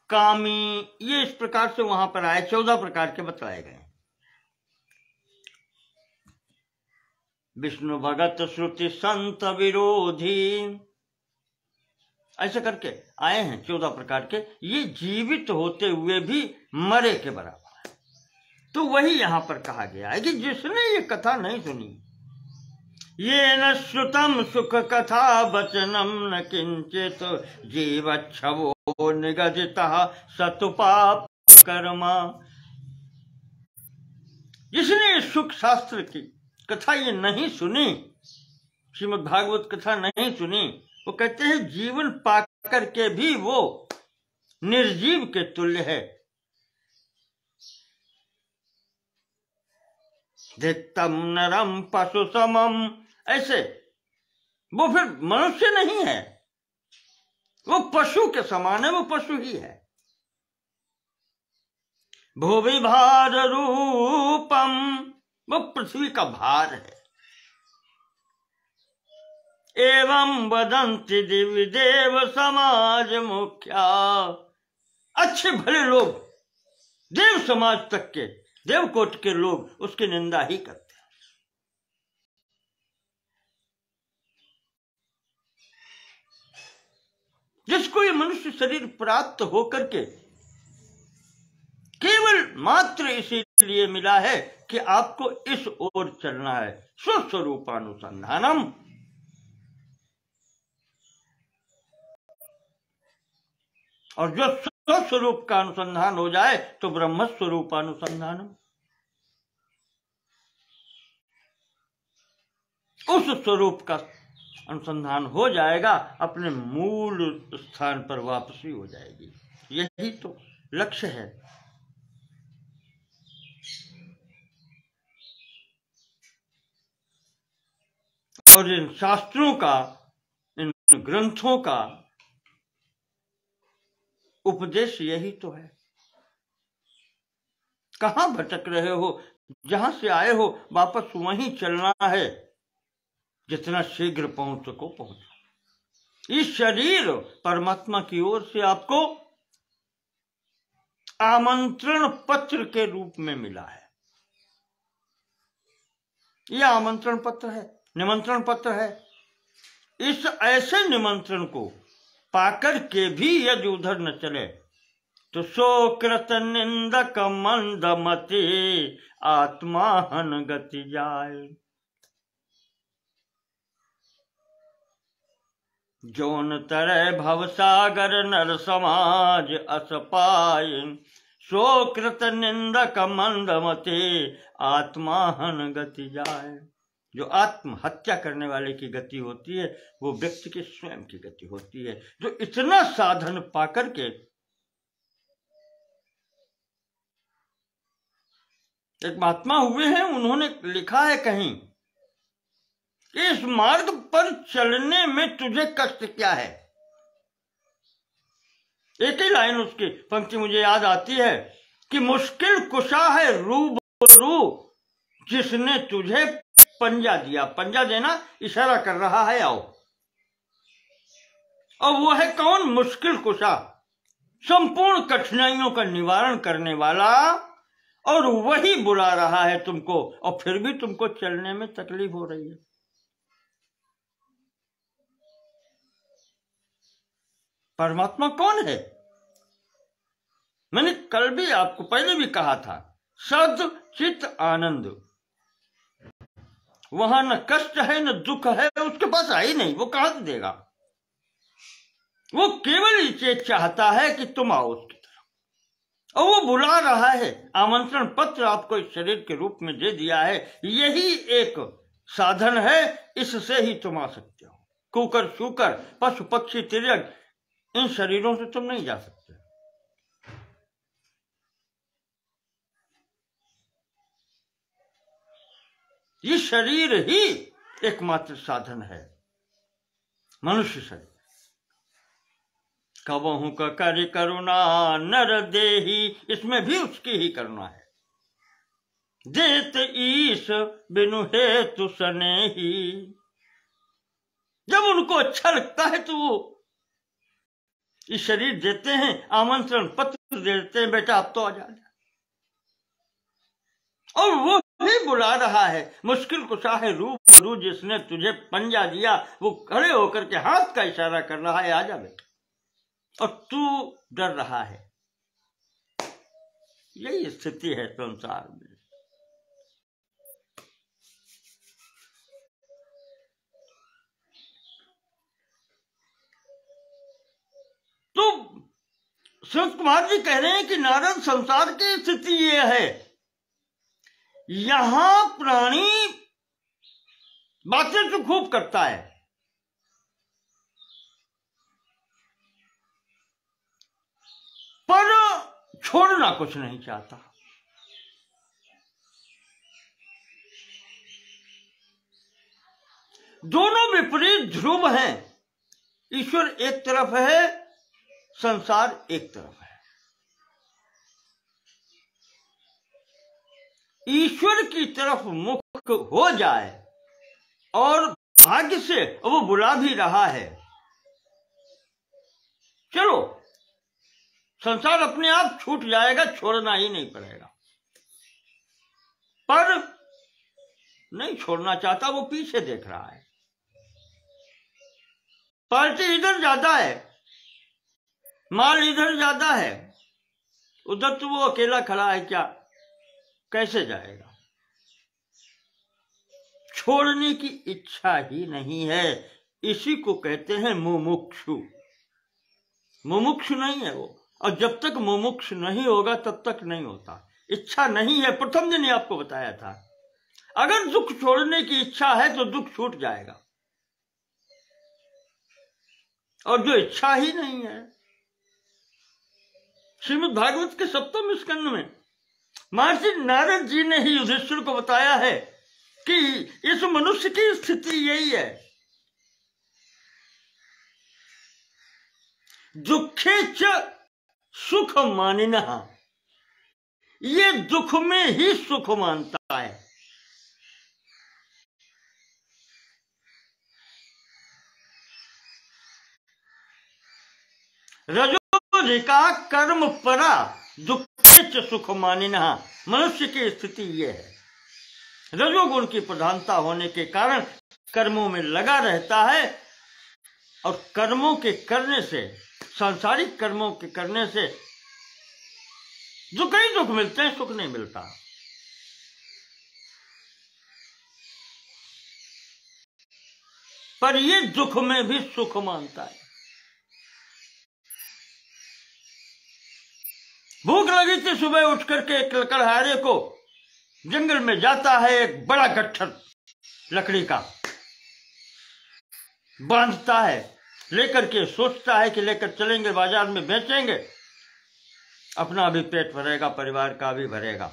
कामी, ये इस प्रकार से वहां पर आए, 14 प्रकार के बतलाए गए। विष्णु भगत श्रुति संत विरोधी, ऐसे करके आए हैं 14 प्रकार के। ये जीवित होते हुए भी मरे के बराबर है। तो वही यहाँ पर कहा गया है कि जिसने ये कथा नहीं सुनी, ये न श्रुतम सुख कथा वचनम न किंचित जीवच्छवो निगदितः सतुपाप कर्मा। जिसने सुख शास्त्र की कथा ये नहीं सुनी, श्रीमद् भागवत कथा नहीं सुनी, वो कहते हैं जीवन पा करके भी वो निर्जीव के तुल्य है। धिक्तम नरम पशु समम, ऐसे वो फिर मनुष्य नहीं है, वो पशु के समान है, वो पशु ही है। भूवि भार रूपम, वो पृथ्वी का भार है। एवं वदंति दिव्य देव समाज मुख्या, अच्छे भले लोग, देव समाज तक के, देवकोट के लोग उसकी निंदा ही करते हैं। जिसको ये मनुष्य शरीर प्राप्त होकर के केवल मात्र इसीलिए मिला है कि आपको इस ओर चलना है, स्वस्वरूपानुसंधानम। और जो स्वस्वरूप का अनुसंधान हो जाए तो ब्रह्म स्वरूपानुसंधानम, उस स्वरूप का अनुसंधान हो जाएगा, अपने मूल स्थान पर वापसी हो जाएगी। यही तो लक्ष्य है। और इन शास्त्रों का, इन ग्रंथों का उपदेश यही तो है। कहां भटक रहे हो? जहां से आए हो वापस वहीं चलना है, जितना शीघ्र पहुंच सको पहुंचो। इस शरीर परमात्मा की ओर से आपको आमंत्रण पत्र के रूप में मिला है। यह आमंत्रण पत्र है, निमंत्रण पत्र है। इस ऐसे निमंत्रण को पाकर के भी यदि उधर न चले तो सोकृत निंदक मंदमति आत्माहन गति जाए। जोन तरह भवसागर नर समाज असपाय, सोकृत निंदक मंदमति आत्माहन गति जाए। जो आत्महत्या करने वाले की गति होती है वो व्यक्ति के स्वयं की गति होती है। जो इतना साधन पाकर के एक महात्मा हुए हैं, उन्होंने लिखा है कहीं, इस मार्ग पर चलने में तुझे कष्ट क्या है। एक ही लाइन उसकी पंक्ति मुझे याद आती है कि मुश्किल कुशा है रूबरू जिसने तुझे पंजा दिया। पंजा देना इशारा कर रहा है आओ। और वो है कौन? मुश्किल कुशा, संपूर्ण कठिनाइयों का निवारण करने वाला। और वही बुला रहा है तुमको, और फिर भी तुमको चलने में तकलीफ हो रही है। परमात्मा कौन है? मैंने कल भी आपको पहले भी कहा था, सद चित आनंद। वहां न कष्ट है न दुख है, उसके पास है ही नहीं, वो कहां से देगा। वो केवल इसे चाहता है कि तुम आओ उसकी तरफ, और वो बुला रहा है। आमंत्रण पत्र आपको इस शरीर के रूप में दे दिया है, यही एक साधन है, इससे ही तुम आ सकते हो। कुकर शूकर पशु पक्षी तिर्यक इन शरीरों से तुम नहीं जा सकते। ये शरीर ही एकमात्र साधन है, मनुष्य शरीर। कबहू का करि करुणा नर देही, इसमें भी उसकी ही करुणा है। देत ईश बिनु हेतु सनेही, जब उनको अच्छा लगता है तो वो ये शरीर देते हैं, आमंत्रण पत्र देते हैं, बेटा आप तो आ जाना। और वो ही बुला रहा है, मुश्किल कुशा है रूबरू जिसने तुझे पंजा दिया। वो खड़े होकर के हाथ का इशारा कर रहा है, आ जा बेटा। और तू डर रहा है, यही स्थिति है संसार में। तो सुरत कुमार जी कह रहे हैं कि नारद, संसार की स्थिति ये है, यहां प्राणी बातें तो खूब करता है, पर छोड़ना कुछ नहीं चाहता। दोनों विपरीत ध्रुव हैं। ईश्वर एक तरफ है, संसार एक तरफ है। ईश्वर की तरफ मुख हो जाए, और भाग्य से वो बुला भी रहा है, चलो संसार अपने आप छूट जाएगा, छोड़ना ही नहीं पड़ेगा। पर नहीं छोड़ना चाहता, वो पीछे देख रहा है। पार्टी इधर ज्यादा है, माल इधर ज्यादा है, उधर तो वो अकेला खड़ा है, क्या कैसे जाएगा? छोड़ने की इच्छा ही नहीं है। इसी को कहते हैं मुमुक्षु। मुमुक्षु नहीं है वो, और जब तक मुमुक्ष नहीं होगा तब तक नहीं होता। इच्छा नहीं है, प्रथम दिन ही आपको बताया था। अगर दुख छोड़ने की इच्छा है तो दुख छूट जाएगा, और जो इच्छा ही नहीं है, श्रीमद् भागवत के 7वें स्कंद में महर्षि नारद जी ने ही युधिष्ठिर को बताया है कि इस मनुष्य की स्थिति यही है, दुखे च सुख मानिनः, ये दुख में ही सुख मानता है। रजोरिका कर्म परा दुखे च सुख मानिनः, मनुष्य की स्थिति यह है। रजोगुण की प्रधानता होने के कारण कर्मों में लगा रहता है, और कर्मों के करने से, सांसारिक कर्मों के करने से दुख ही दुख मिलते हैं, सुख नहीं मिलता। पर ये दुख में भी सुख मानता है। भूख लगी थी, सुबह उठ करके एक लकड़हारे को जंगल में जाता है, एक बड़ा गट्ठर लकड़ी का बांधता है, लेकर के सोचता है कि लेकर चलेंगे बाजार में बेचेंगे, अपना भी पेट भरेगा, परिवार का भी भरेगा।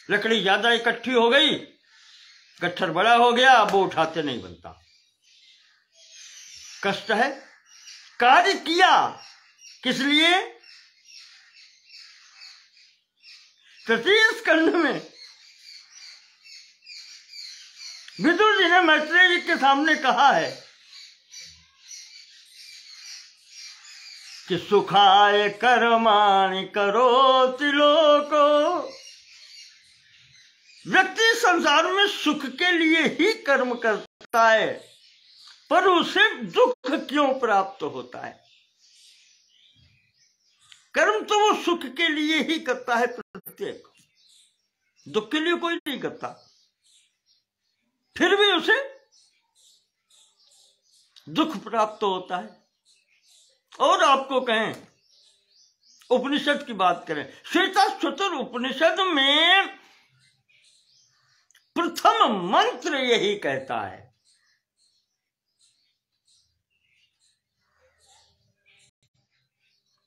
लकड़ी ज्यादा इकट्ठी हो गई, गट्ठर बड़ा हो गया, अब वो उठाते नहीं बनता, कष्ट है। कार्य किया किस लिए? तृतीय स्कंध में विदुर जी ने मैत्रेय जी के सामने कहा है कि सुखाय कर्माणि करोति लोको। व्यक्ति संसार में सुख के लिए ही कर्म करता है, पर उसे दुख क्यों प्राप्त होता है? कर्म तो वो सुख के लिए ही करता है, प्रत्येक, दुख के लिए कोई नहीं करता, फिर भी उसे दुख प्राप्त होता है। और आपको कहें, उपनिषद की बात करें, श्वेताश्वतर उपनिषद में प्रथम मंत्र यही कहता है,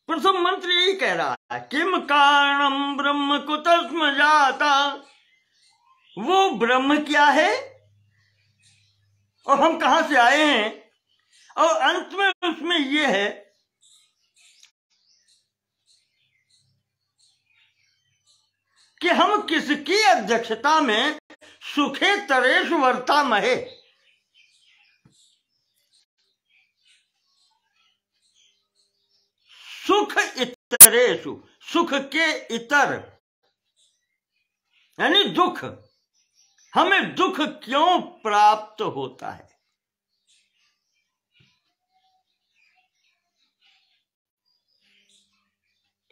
प्रथम मंत्र यही कह रहा है, किम कारणम ब्रह्म कुतस्म जाता। वो ब्रह्म क्या है और हम कहां से आए हैं, और अंत में उसमें यह है कि हम किसकी अध्यक्षता में सुखे तरेश वर्तामहे। सुख इतरेशु, सुख के इतर यानी दुख, हमें दुख क्यों प्राप्त होता है?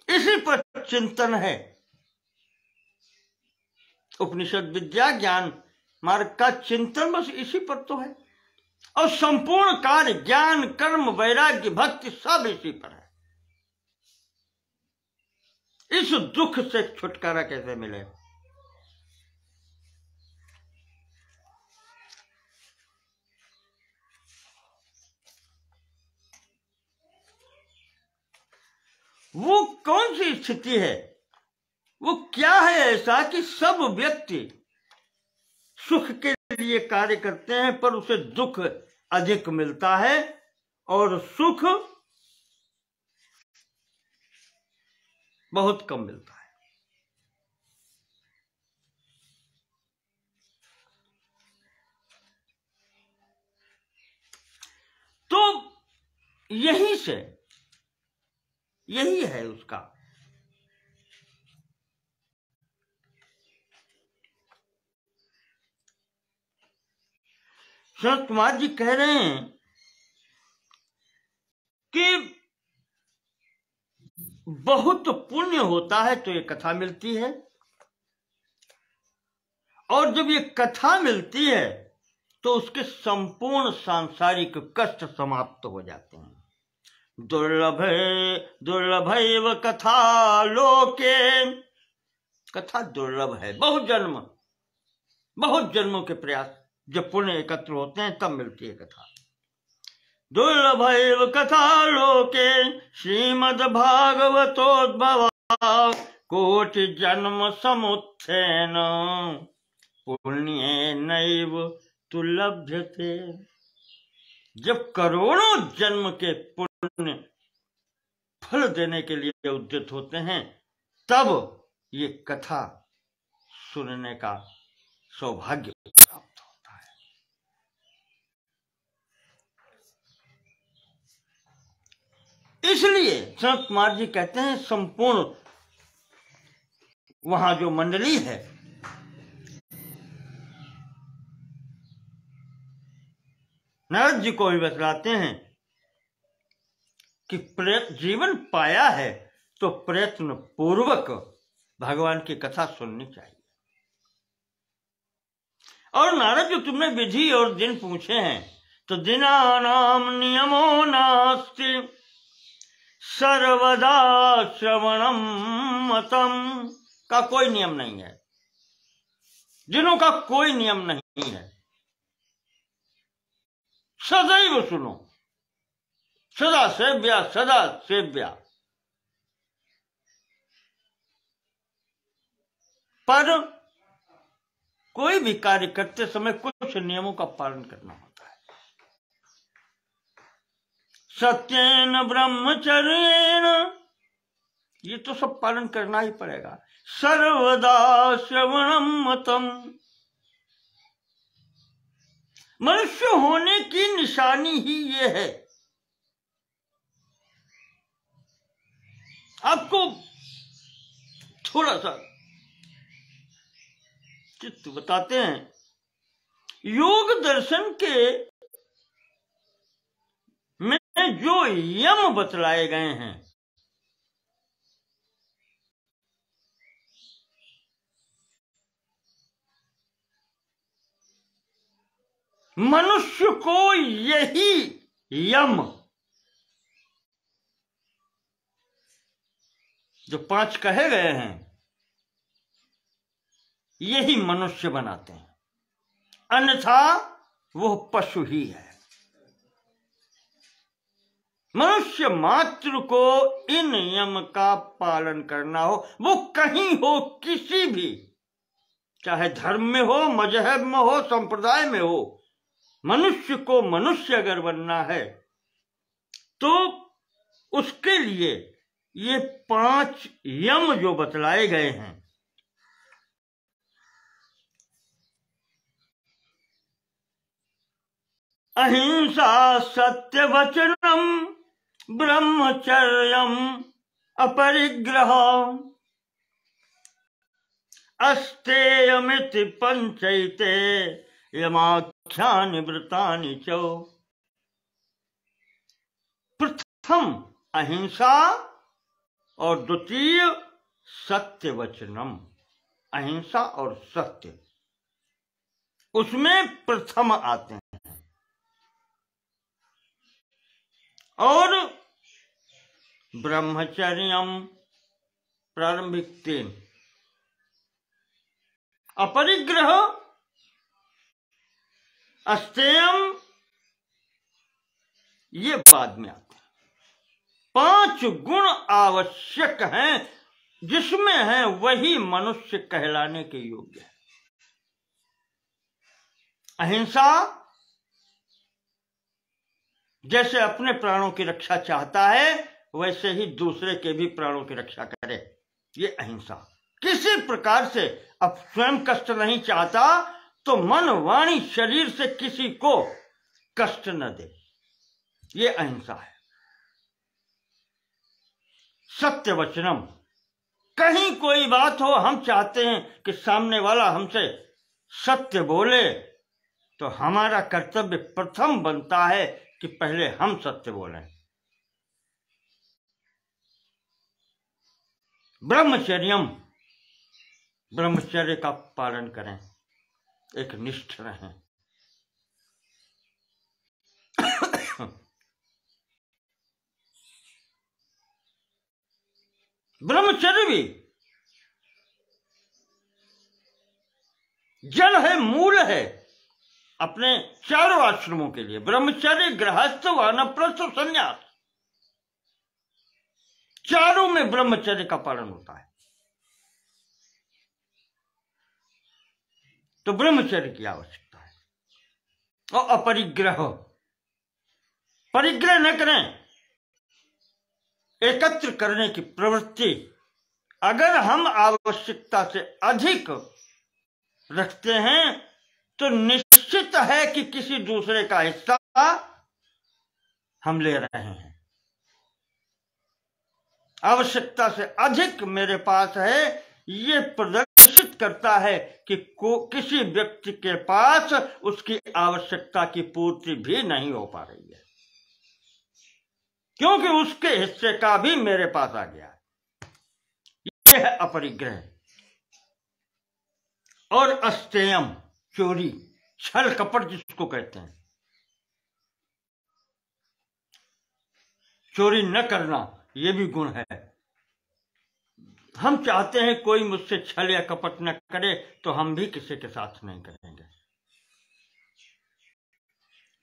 इसी पर चिंतन है। उपनिषद विद्या ज्ञान मार्ग का चिंतन बस इसी पर तो है, और संपूर्ण कार्य ज्ञान कर्म वैराग्य भक्ति सब इसी पर है। इस दुख से छुटकारा कैसे मिले? वो कौन सी स्थिति है, वो क्या है ऐसा कि सब व्यक्ति सुख के लिए कार्य करते हैं पर उसे दुख अधिक मिलता है और सुख बहुत कम मिलता है? तो यही है उसका। सनत कुमार जी कह रहे हैं कि बहुत पुण्य होता है तो ये कथा मिलती है, और जब ये कथा मिलती है तो उसके संपूर्ण सांसारिक कष्ट समाप्त हो जाते हैं। दुर्लभ कथा लोके, कथा दुर्लभ है। बहुत जन्मों के प्रयास जब पुण्य एकत्र होते हैं तब मिलती है कथा। दुर्लभ कथा लोके श्रीमद् भागवतोद्भवा कोटि जन्म समुत्थेन पुण्येनैव तु लभ्यते। जब करोड़ों जन्म के पुण्य फल देने के लिए उद्यत होते हैं तब ये कथा सुनने का सौभाग्य प्राप्त होता है। इसलिए सनत कुमार जी कहते हैं संपूर्ण वहां जो मंडली है नारद जी को भी बतलाते हैं कि जीवन पाया है तो प्रयत्न पूर्वक भगवान की कथा सुननी चाहिए। और नारद जो तुमने विधि और दिन पूछे हैं तो दिनानाम नियमो नास्ति सर्वदा श्रवणम मतम का कोई नियम नहीं है, दिनों का कोई नियम नहीं है। सदैव सुनो, सदा सेव्या। पर कोई भी कार्य करते समय कुछ नियमों का पालन करना होता है। सत्येन ब्रह्मचर्येन, ये तो सब पालन करना ही पड़ेगा। सर्वदा श्रवणम मतम, मनुष्य होने की निशानी ही ये है। आपको थोड़ा सा चित्त बताते हैं। योग दर्शन के में जो यम बतलाए गए हैं मनुष्य को यही यम जो 5 कहे गए हैं यही मनुष्य बनाते हैं, अन्यथा वो पशु ही है। मनुष्य मात्र को इन यम का पालन करना हो, वो कहीं हो, किसी भी, चाहे धर्म में हो, मजहब में हो, संप्रदाय में हो, मनुष्य को मनुष्य अगर बनना है तो उसके लिए ये 5 यम जो बतलाए गए हैं, अहिंसा सत्य वचनम ब्रह्मचर्यम अपरिग्रह अस्तेयमिति पंचैते यमाख्यानि व्रतानि च। प्रथम अहिंसा और द्वितीय सत्य वचनम, अहिंसा और सत्य, उसमें प्रथम आते हैं। और ब्रह्मचर्यम प्रारंभिक 3, अपरिग्रह, अस्तेयम, ये बाद में आता है। 5 गुण आवश्यक हैं, जिसमें है वही मनुष्य कहलाने के योग्य है। अहिंसा, जैसे अपने प्राणों की रक्षा चाहता है वैसे ही दूसरे के भी प्राणों की रक्षा करे, ये अहिंसा। किसी प्रकार से अब स्वयं कष्ट नहीं चाहता तो मन वाणी शरीर से किसी को कष्ट न दे, ये अहिंसा है। सत्य वचनम, कहीं कोई बात हो, हम चाहते हैं कि सामने वाला हमसे सत्य बोले, तो हमारा कर्तव्य प्रथम बनता है कि पहले हम सत्य बोलें। ब्रह्मचर्यम, ब्रह्मचर्य का पालन करें, एक निष्ठ रहें। ब्रह्मचर्य भी जड़ है, मूल है अपने चारों आश्रमों के लिए। ब्रह्मचर्य, गृहस्थ, वानप्रस्थ, संन्यास, चारों में ब्रह्मचर्य का पालन होता है। तो ब्रह्मचर्य की आवश्यकता है। और अपरिग्रह, परिग्रह न करें, एकत्र करने की प्रवृत्ति। अगर हम आवश्यकता से अधिक रखते हैं तो निश्चित है कि किसी दूसरे का हिस्सा हम ले रहे हैं। आवश्यकता से अधिक मेरे पास है, ये प्रदर्शित करता है कि किसी व्यक्ति के पास उसकी आवश्यकता की पूर्ति भी नहीं हो पा रही है, क्योंकि उसके हिस्से का भी मेरे पास आ गया है। यह है अपरिग्रह। और अस्तेयम, चोरी, छल कपट जिसको कहते हैं, चोरी न करना, यह भी गुण है। हम चाहते हैं कोई मुझसे छल या कपट न करे, तो हम भी किसी के साथ नहीं करेंगे।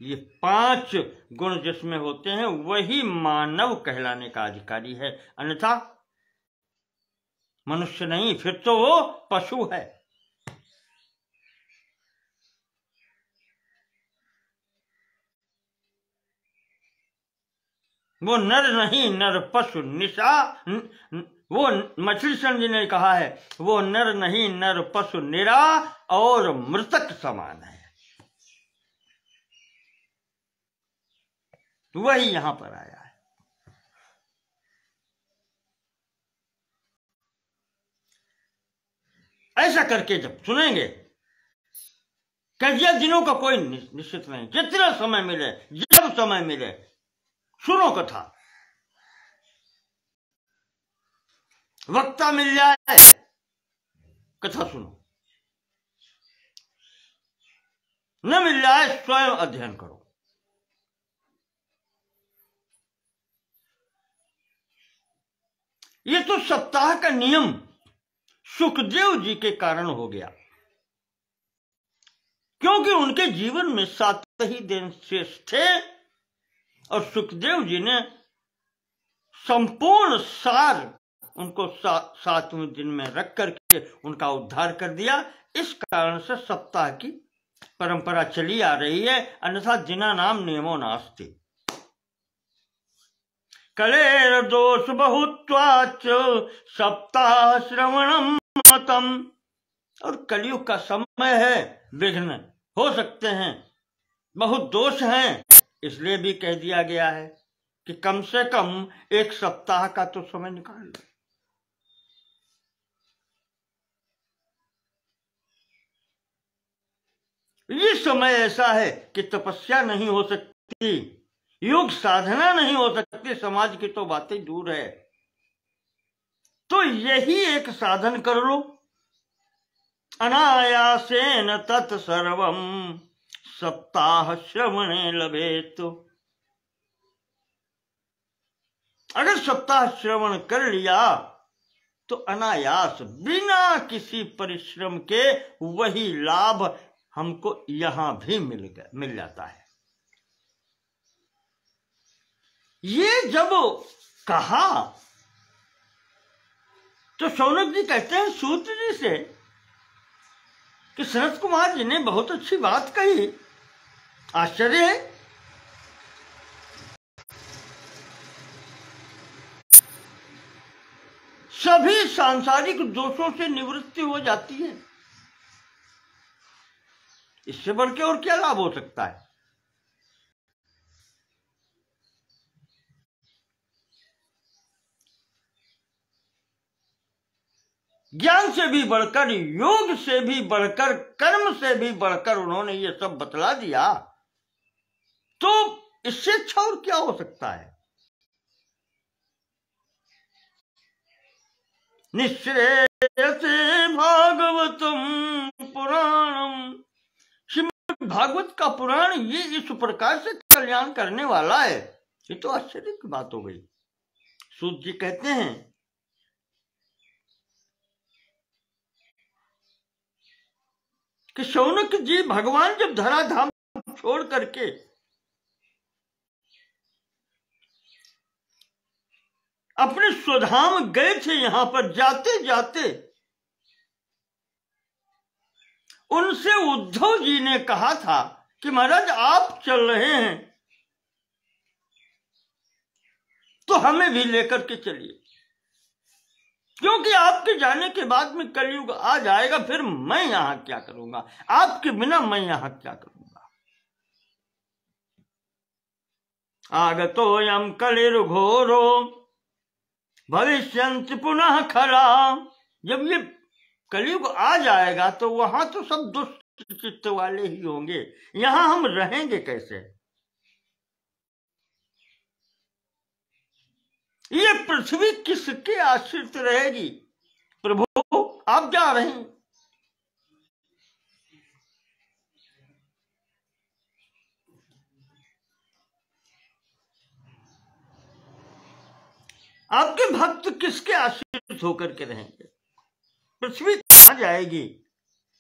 ये 5 गुण जिसमें होते हैं वही मानव कहलाने का अधिकारी है, अन्यथा मनुष्य नहीं, फिर तो वो पशु है। वो नर नहीं, नर पशु निशा। वो मछली संजय ने कहा है, वो नर नहीं, नर पशु निरा और मृतक समान है। वही यहां पर आया है। ऐसा करके जब सुनेंगे, कई दिनों का कोई निश्चित नहीं, जितना समय मिले, जब समय मिले सुनो कथा। वक्ता मिल जाए, कथा सुनो, न मिल जाए स्वयं अध्ययन करो। ये तो सप्ताह का नियम सुखदेव जी के कारण हो गया, क्योंकि उनके जीवन में 7 ही दिन शेष थे और सुखदेव जी ने संपूर्ण सार उनको 7वें दिन में रख करके उनका उद्धार कर दिया। इस कारण से सप्ताह की परंपरा चली आ रही है, अन्यथा जिना नाम नियमो नास्ति। कलेर दोष बहुत्वाच सप्ताह श्रवणम मतम। और कलयुग का समय है, विघ्न हो सकते हैं, बहुत दोष हैं, इसलिए भी कह दिया गया है कि कम से कम 1 सप्ताह का तो समय निकाल लो। ये समय ऐसा है कि तपस्या नहीं हो सकती, योग साधना नहीं हो सकती, समाज की तो बातें दूर है। तो यही एक साधन कर लो। अनायासेन तत्सर्वम सप्ताह श्रवणे लभेत। अगर सप्ताह श्रवण कर लिया तो अनायास बिना किसी परिश्रम के वही लाभ हमको यहां भी मिल जाता है। ये जब कहा तो शौनक जी कहते हैं सूत जी से कि सनत कुमार जी ने बहुत अच्छी बात कही, आश्चर्य है। सभी सांसारिक दोषों से निवृत्ति हो जाती है, इससे बढ़ के और क्या लाभ हो सकता है। ज्ञान से भी बढ़कर, योग से भी बढ़कर, कर्म से भी बढ़कर उन्होंने ये सब बतला दिया, तो इससे अच्छा और क्या हो सकता है। निश्रेयसे भागवतम पुराणम, श्रीमद् भागवत का पुराण ये इस प्रकार से कल्याण करने वाला है, ये तो आश्चर्य की बात हो गई। सूत जी कहते हैं कि शौनक जी भगवान जब धराधाम छोड़ करके अपने स्वधाम गए थे, यहां पर जाते जाते उनसे उद्धव जी ने कहा था कि महाराज आप चल रहे हैं तो हमें भी लेकर के चलिए, क्योंकि आपके जाने के बाद में कलयुग आ जाएगा, फिर मैं यहां क्या करूंगा, आपके बिना मैं यहां क्या करूंगा। आगतोयम कलिर्घोरो भविष्यन्ति पुनः खरा, जब ये कलयुग आ जाएगा तो वहां तो सब दुष्ट चित्त वाले ही होंगे, यहां हम रहेंगे कैसे। ये पृथ्वी किसके आश्रित रहेगी। प्रभु आप जा रहे हैं, आपके भक्त किसके आश्रित होकर के रहेंगे। पृथ्वी कहां जाएगी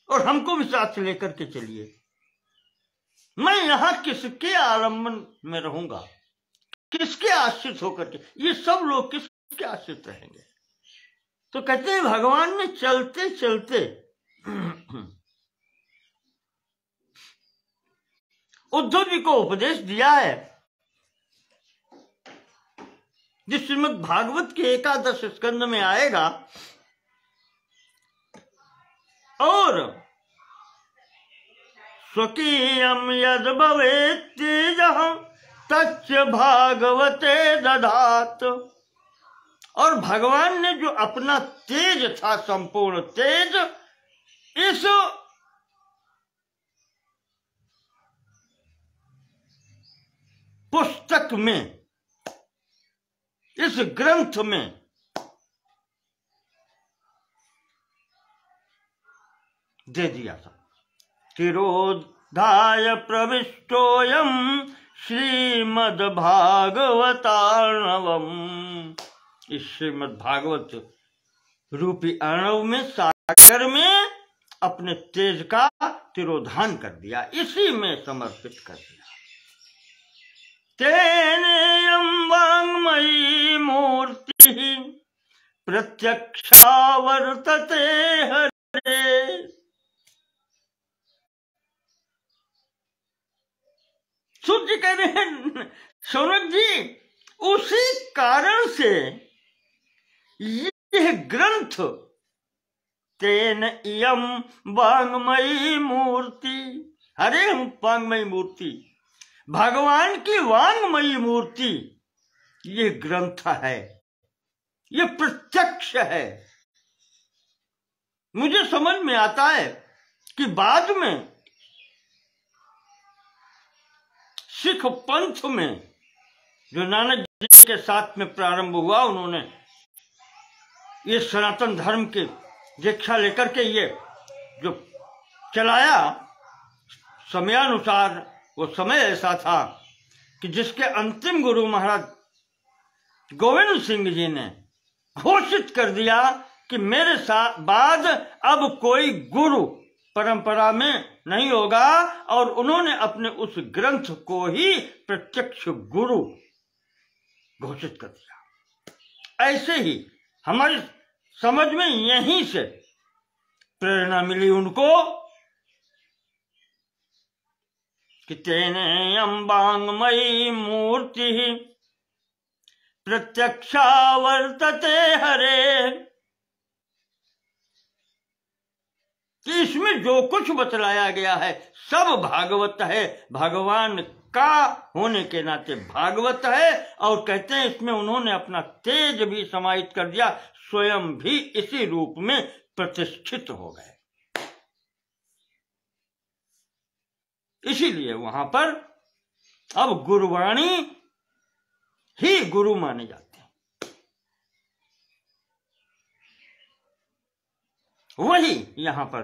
और हमको भी साथ लेकर के चलिए। मैं यहां किसके आलम्बन में रहूंगा, किसके आश्रित होकर के, ये सब लोग किसके आश्रित रहेंगे। तो कहते हैं भगवान ने चलते चलते उद्धव जी को उपदेश दिया है, जिस श्रीमद् भागवत के 11 स्कंद में आएगा। और स्वकीयम यद भवेत् तेजः तच्च भागवते दधात, और भगवान ने जो अपना तेज था, संपूर्ण तेज, इस पुस्तक में, इस ग्रंथ में दे दिया था। तिरोधाय प्रविष्टोयम श्रीमद् भागवतार्णवम, इस श्रीमद् भागवत रूपी अर्णव में, सागर में अपने तेज का तिरोधान कर दिया, इसी में समर्पित कर दिया। तेनेयं वाङ्मयी मूर्ति प्रत्यक्षा वर्तते हरे। सूत जी कह रहे हैं शौनक जी, उसी कारण से यह ग्रंथ तेन इयम वाङ्मयी मूर्ति, हरे वाङ्मयी मूर्ति, भगवान की वाङ्मयी मूर्ति ये ग्रंथ है, ये प्रत्यक्ष है। मुझे समझ में आता है कि बाद में सिख पंथ में जो नानक जी के साथ में प्रारंभ हुआ, उन्होंने ये सनातन धर्म की दीक्षा लेकर के ये जो चलाया, समयानुसार वो समय ऐसा था कि जिसके अंतिम गुरु महाराज गोविंद सिंह जी ने घोषित कर दिया कि मेरे बाद अब कोई गुरु परंपरा में नहीं होगा, और उन्होंने अपने उस ग्रंथ को ही प्रत्यक्ष गुरु घोषित कर दिया। ऐसे ही हमारी समझ में यहीं से प्रेरणा मिली उनको कि तेने अम्बांगमयी मूर्ति प्रत्यक्षा वर्तते हरे, कि इसमें जो कुछ बतलाया गया है सब भागवत है, भगवान का होने के नाते भागवत है। और कहते हैं इसमें उन्होंने अपना तेज भी समाहित कर दिया, स्वयं भी इसी रूप में प्रतिष्ठित हो गए। इसीलिए वहां पर अब गुरुवाणी ही गुरु माने जाते हैं। वही यहां पर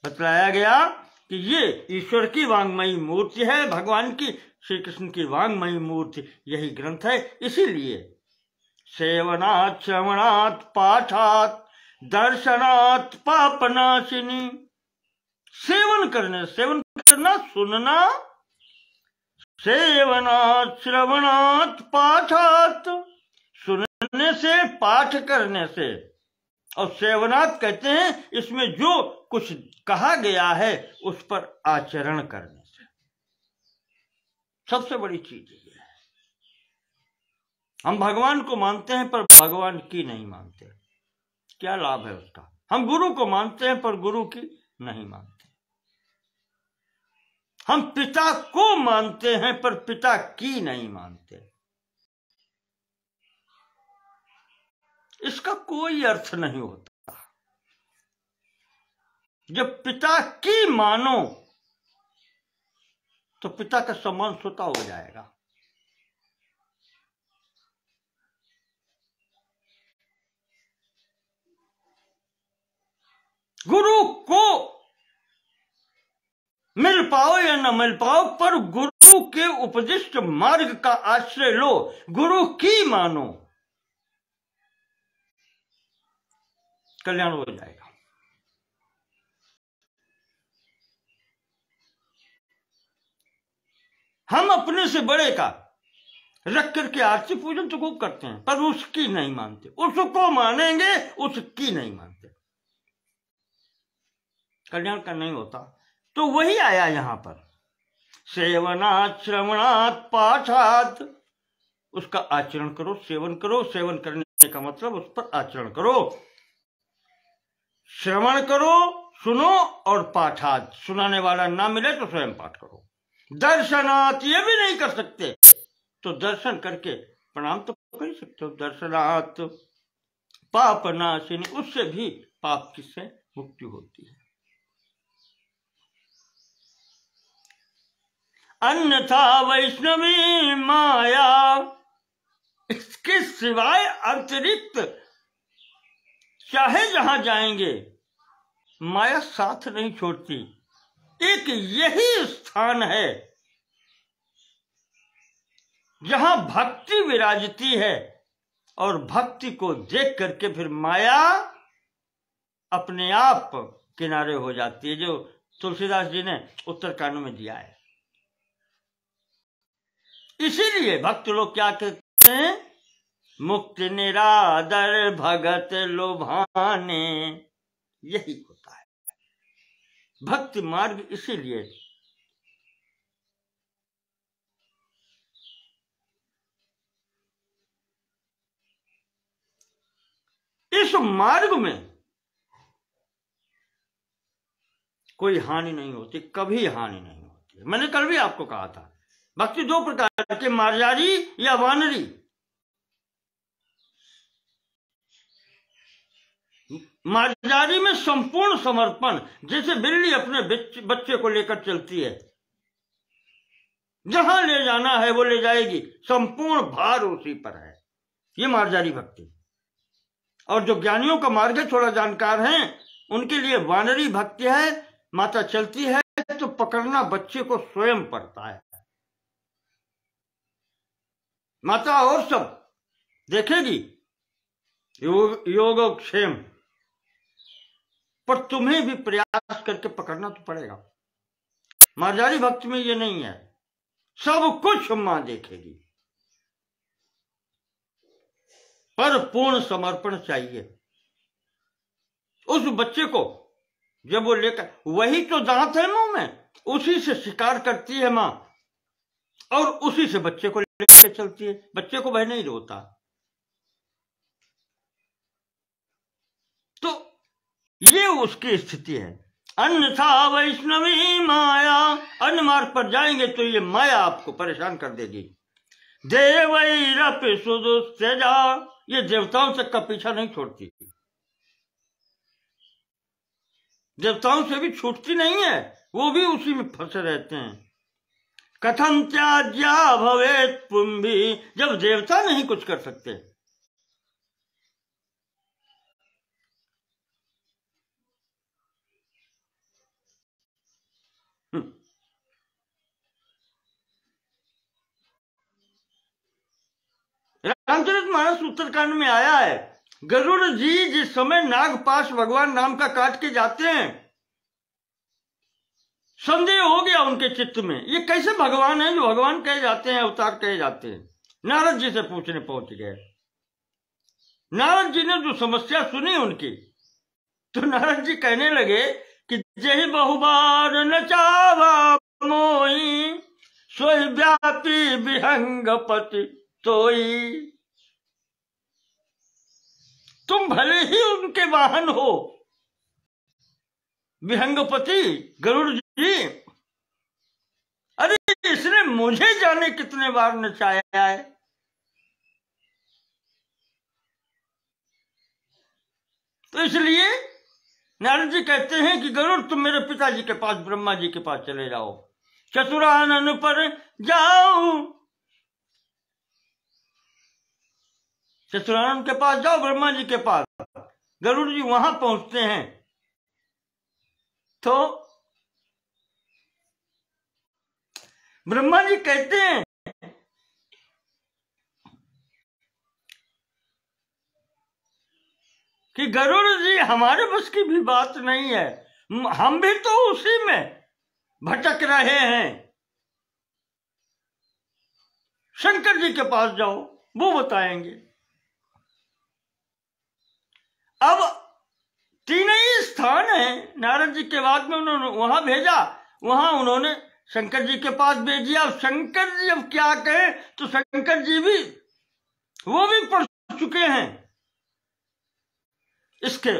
बतलाया गया कि ये ईश्वर की वांगमयी मूर्ति है, भगवान की, श्री कृष्ण की वांगमयी मूर्ति यही ग्रंथ है। इसीलिए सेवनात् श्रवणात् पाठात् दर्शनात् पापनाशिनी, सेवन करना सुनना, सेवनात् श्रवणात् पाठात्, सुनने से, पाठ करने से, और सेवनात् कहते हैं इसमें जो कुछ कहा गया है उस पर आचरण करने से। सबसे बड़ी चीज ये है, हम भगवान को मानते हैं पर भगवान की नहीं मानते, क्या लाभ है उसका। हम गुरु को मानते हैं पर गुरु की नहीं मानते। हम पिता को मानते हैं पर पिता की नहीं मानते। इसका कोई अर्थ नहीं होता। जब पिता की मानो तो पिता का सम्मान स्वतः हो जाएगा। गुरु को मिल पाओ या न मिल पाओ, पर गुरु के उपदिष्ट मार्ग का आश्रय लो, गुरु की मानो, कल्याण हो जाएगा। हम अपने से बड़े का रख करके आरती पूजन तो खूब करते हैं पर उसकी नहीं मानते, उसको मानेंगे उसकी नहीं मानते, कल्याण का नहीं होता। तो वही आया यहां पर, सेवनात् श्रवणात् पाठात्, उसका आचरण करो, सेवन करो। सेवन करने का मतलब उस पर आचरण करो, श्रवण करो, सुनो, और पाठात्, सुनाने वाला ना मिले तो स्वयं पाठ करो। दर्शनात्, ये भी नहीं कर सकते तो दर्शन करके प्रणाम तो कर ही सकते हो। दर्शनात् पापनाशिनी, उससे भी पाप किससे मुक्ति होती है। अन्यथा वैष्णवी माया, इसके सिवाय अतिरिक्त चाहे जहां जाएंगे माया साथ नहीं छोड़ती। एक यही स्थान है जहां भक्ति विराजती है, और भक्ति को देख करके फिर माया अपने आप किनारे हो जाती है, जो तुलसीदास जी ने उत्तरकांड में दिया है। इसीलिए भक्त लोग क्या कहते हैं, मुक्ति निरादर भगत लोभाने, यही होता है भक्ति मार्ग। इसीलिए इस मार्ग में कोई हानि नहीं होती, कभी हानि नहीं होती। मैंने कल भी आपको कहा था, भक्ति दो प्रकार के, मार्जारी या वानरी। मार्जारी में संपूर्ण समर्पण, जैसे बिल्ली अपने बच्चे को लेकर चलती है, जहां ले जाना है वो ले जाएगी, संपूर्ण भार उसी पर है, ये मार्जारी भक्ति। और जो ज्ञानियों का मार्ग थोड़ा जानकार हैं उनके लिए वानरी भक्ति है। माता चलती है तो पकड़ना बच्चे को स्वयं पड़ता है। माता और सब देखेगी योगक्षेम, पर तुम्हें भी प्रयास करके पकड़ना तो पड़ेगा। मार्जारी भक्त में ये नहीं है, सब कुछ मां देखेगी, पर पूर्ण समर्पण चाहिए उस बच्चे को। जब वो लेकर, वही तो दांत है मुंह में, उसी से शिकार करती है मां और उसी से बच्चे को लेकर चलती है। बच्चे को वह नहीं रोता। तो ये उसकी स्थिति है। अन्यथा वैष्णवी माया, अन्य मार्ग पर जाएंगे तो ये माया आपको परेशान कर देगी। देवैरपि सुदुस्त्यजा, ये देवताओं तक का पीछा नहीं छोड़ती, देवताओं से भी छूटती नहीं है, वो भी उसी में फंसे रहते हैं। कथम त्याज्या भवेत् पुंभी, जब देवता नहीं कुछ कर सकते। रामचरितमानस उत्तरकांड में आया है, गरुड़ जी जिस समय नागपाश भगवान राम का काट के जाते हैं, संदेह हो गया उनके चित्त में, ये कैसे भगवान है जो भगवान कहे जाते हैं, अवतार कहे जाते हैं। नारद जी से पूछने पहुंच गए। नारद जी ने जो समस्या सुनी उनकी, तो नारद जी कहने लगे कि जही बहुबार नचावा मोई, सोई व्यापी विहंगपति तोई। तुम भले ही उनके वाहन हो विहंगपति गरुड़ जी, अरे इसने मुझे जाने कितने बार नचाया है। तो इसलिए नारद जी कहते हैं कि गरुड़ तुम मेरे पिताजी के पास, ब्रह्मा जी के पास चले जाओ, चतुरानन पर जाओ, चतुरानन के पास जाओ, ब्रह्मा जी के पास। गरुड़ जी वहां पहुंचते हैं तो ब्रह्मा जी कहते हैं कि गरुड़ जी हमारे बस की भी बात नहीं है, हम भी तो उसी में भटक रहे हैं। शंकर जी के पास जाओ, वो बताएंगे। अब तीन ही स्थान है, नारद जी के बाद में उन्होंने वहां भेजा, वहां उन्होंने शंकर जी के पास भेज दिया। अब शंकर जी अब क्या कहें, तो शंकर जी भी वो भी पढ़ चुके हैं इसके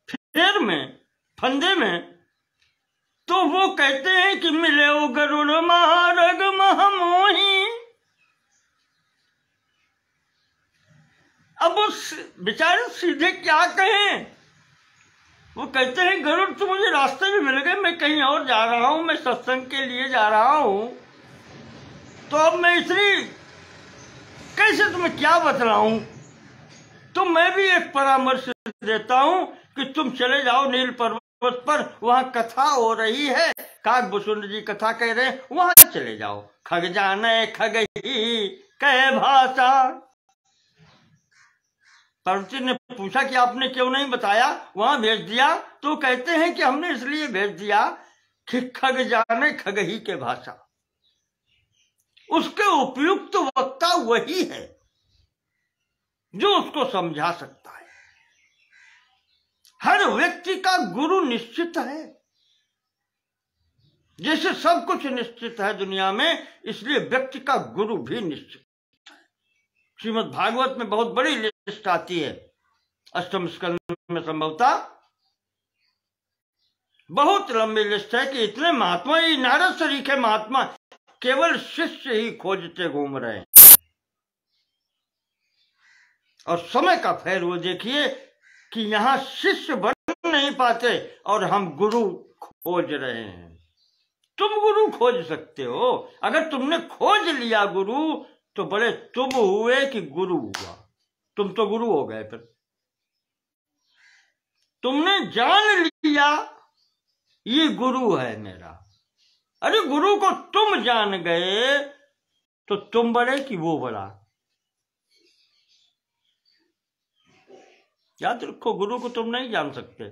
फेर में, फंदे में। तो वो कहते हैं कि मिले ओ गरुड़ मार्ग महमोही। अब उस बेचारे सीधे क्या कहें, वो कहते हैं गरुड़ तो मुझे रास्ते में मिल गए, मैं कहीं और जा रहा हूं, मैं सत्संग के लिए जा रहा हूं, तो अब मैं इतनी कैसे तुम्हें क्या बतलाऊं। तो मैं भी एक परामर्श देता हूं कि तुम चले जाओ नील पर्वत पर, वहां कथा हो रही है, काकभूषुंड जी कथा कह रहे हैं, वहां चले जाओ। खग जाने खगही कह भाषा। पार्वती ने पूछा कि आपने क्यों नहीं बताया, वहां भेज दिया। तो कहते हैं कि हमने इसलिए भेज दिया कि खग जाने खगही के भाषा, उसके उपयुक्त वक्ता वही है जो उसको समझा सकता है। हर व्यक्ति का गुरु निश्चित है, जैसे सब कुछ निश्चित है दुनिया में, इसलिए व्यक्ति का गुरु भी निश्चित है। श्रीमद् भागवत में बहुत बड़ी लिस्ट आती है, अष्टम स्कंद में संभवतः बहुत लंबी लिस्ट है कि इतने महात्मा, ही नारद सरीखे महात्मा केवल शिष्य ही खोजते घूम रहे हैं। और समय का फेर वो देखिए कि यहां शिष्य बन नहीं पाते और हम गुरु खोज रहे हैं। तुम गुरु खोज सकते हो, अगर तुमने खोज लिया गुरु तो बड़े तुम हुए कि गुरु हुआ। तुम तो गुरु हो गए। फिर तुमने जान लिया ये गुरु है मेरा। अरे गुरु को तुम जान गए तो तुम बड़े कि वो बड़ा। याद रखो, गुरु को तुम नहीं जान सकते।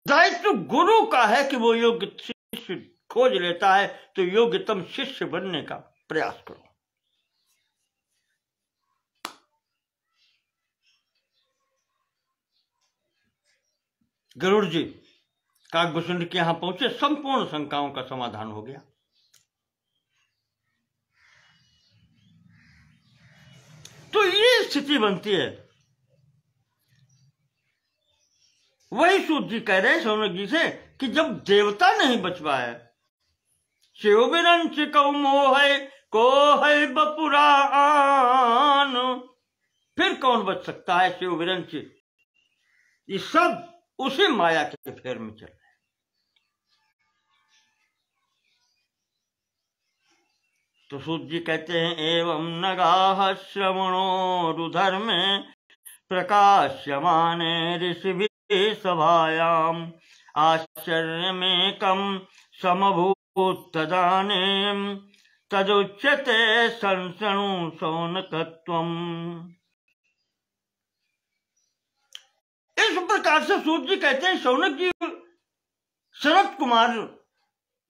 दायित्व गुरु का है कि वो योग्य शिष्य खोज लेता है, तो योग्यतम शिष्य बनने का प्रयास करो। गरुड़ जी काकभूषण के यहां पहुंचे, संपूर्ण शंकाओं का समाधान हो गया। तो ये स्थिति बनती है। वही सूत जी कह रहे हैं शौनक जी से कि जब देवता नहीं बच पाए, शिव विरंच कौ मोह को है बपुरान, फिर कौन बच सकता है शिव विरंच। ये सब उसी माया के फेर में चल रहे हैं। तो सूत जी कहते हैं, एवं नगाह श्रवणो रुधर्म प्रकाश्यमाने ऋषि सभायाम आश्चर्यमेकं समभूत तदानीं तदुच्यते संसणु शौनकत्वम्। इस प्रकार से सूत जी कहते हैं, शौनक जी शरत कुमार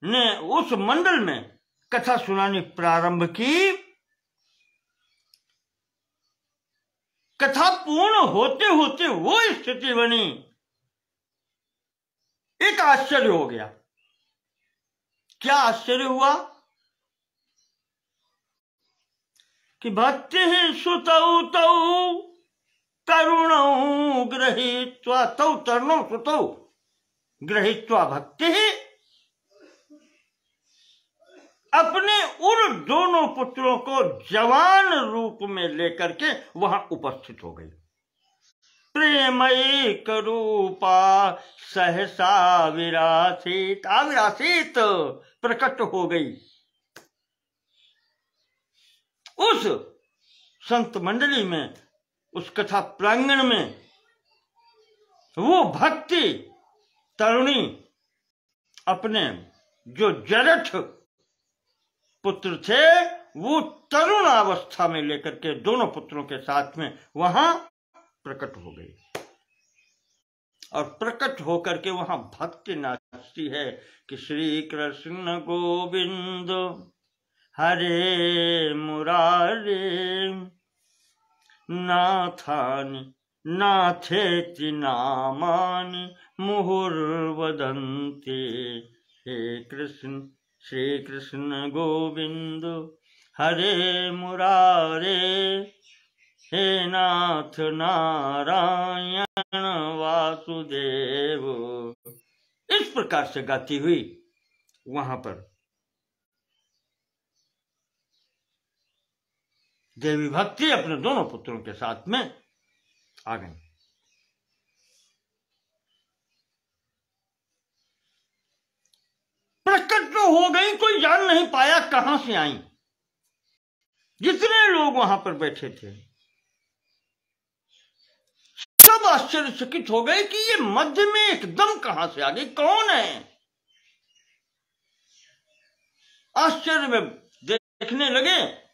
ने उस मंडल में कथा सुनानी प्रारंभ की। कथा पूर्ण होते होते वो स्थिति बनी, एक आश्चर्य हो गया। क्या आश्चर्य हुआ कि भक्ति सुतौ तौ तरुणौ गृहीत्वा, तौ तरुणौ सुतौ गृहीत्वा भक्ति, अपने उन दोनों पुत्रों को जवान रूप में लेकर के वहां उपस्थित हो गई। प्रेमयिक रूपा सहसा विरासित, अविरासित प्रकट हो गई। उस संत मंडली में, उस कथा प्रांगण में वो भक्ति तरुणी अपने जो जरठ पुत्र थे वो तरुण अवस्था में लेकर के दोनों पुत्रों के साथ में वहां प्रकट हो गई। और प्रकट होकर के वहां भक्ति नाचती है कि श्री कृष्ण गोविंद हरे मुरारे नाथानि नाथेति नामानि मुहुर्वदन्ते। हे कृष्ण श्री कृष्ण गोविंद हरे मुरारे, हे नाथ नारायण वासुदेव। इस प्रकार से गाती हुई वहां पर देवी भक्ति अपने दोनों पुत्रों के साथ में आ गई। प्रकट तो हो गई, कोई जान नहीं पाया कहां से आई। जितने लोग वहां पर बैठे थे सब आश्चर्यचकित हो गए कि ये मध्य में एकदम कहां से आ गई, कौन है। आश्चर्य में देखने लगे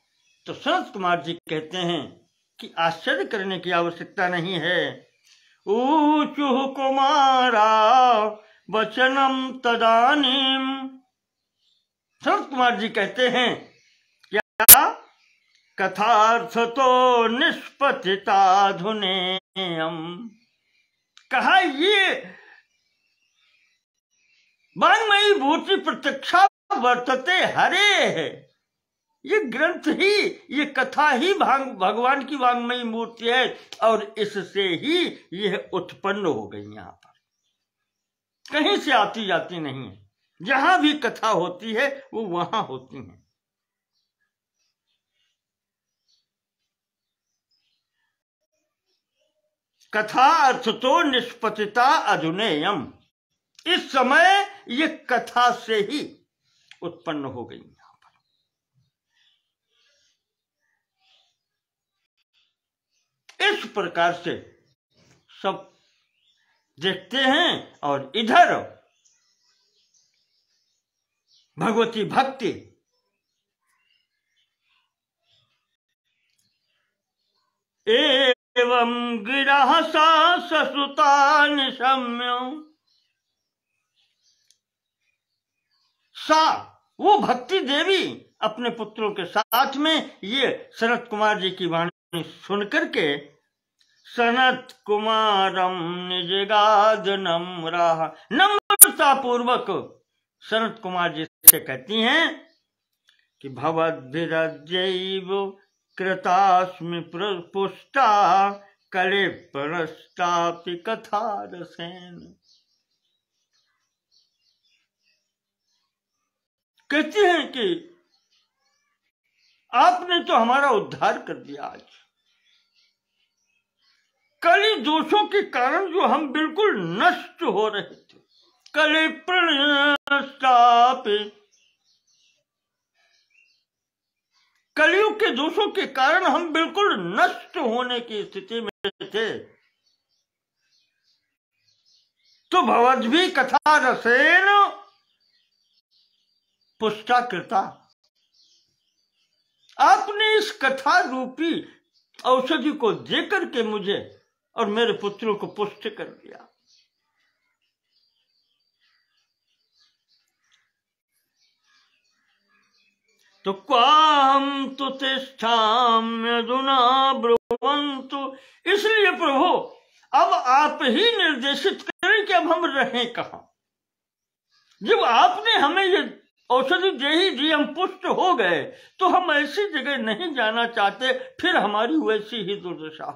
तो सनत कुमार जी कहते हैं कि आश्चर्य करने की आवश्यकता नहीं है। ऊचुः कुमारा वचनम तदानीम। सनत कुमार जी कहते हैं, क्या कथार्थ तो निष्पतिताधुनेयम। कहा ये वाङ्मयी भूति प्रत्यक्षा वर्तते हरे है। ये ग्रंथ ही, ये कथा ही भगवान की वाङ्मयी मूर्ति है और इससे ही यह उत्पन्न हो गई। यहां पर कहीं से आती जाती नहीं है। जहां भी कथा होती है वो वहां होती है। कथा अर्थ तो निष्पतिता अधुनेयम। इस समय ये कथा से ही उत्पन्न हो गई। यहां पर इस प्रकार से सब देखते हैं और इधर भगवती भक्ति एवं गिरह सा ससुता निशम्य, सा वो भक्ति देवी अपने पुत्रों के साथ में ये सनत कुमार जी की वाणी सुनकर के सनत कुमारम निजगाद नम्रा, नम्रता पूर्वक सनत कुमार जी से कहती हैं कि भवद्भिरजैव कृतास्मि पुष्टा कले परस्तापि कथा रसेन। कहती हैं कि आपने तो हमारा उद्धार कर दिया। आज कली दोषों के कारण जो हम बिल्कुल नष्ट हो रहे थे, कले प्रस्तापि, कलियुग के दोषों के कारण हम बिल्कुल नष्ट होने की स्थिति में थे, तो भवद्भी कथा रसेन पुष्टा कृता, आपने इस कथा रूपी औषधि को देकर के मुझे और मेरे पुत्रों को पुष्ट कर दिया। तो क्वाहम तु तिष्ठाम्यधुना ब्रुवन्तु, इसलिए प्रभु अब आप ही निर्देशित करें कि अब हम रहें कहां। जब आपने हमें ये औषधि दे ही दी, हम पुष्ट हो गए, तो हम ऐसी जगह नहीं जाना चाहते, फिर हमारी वैसी ही दुर्दशा।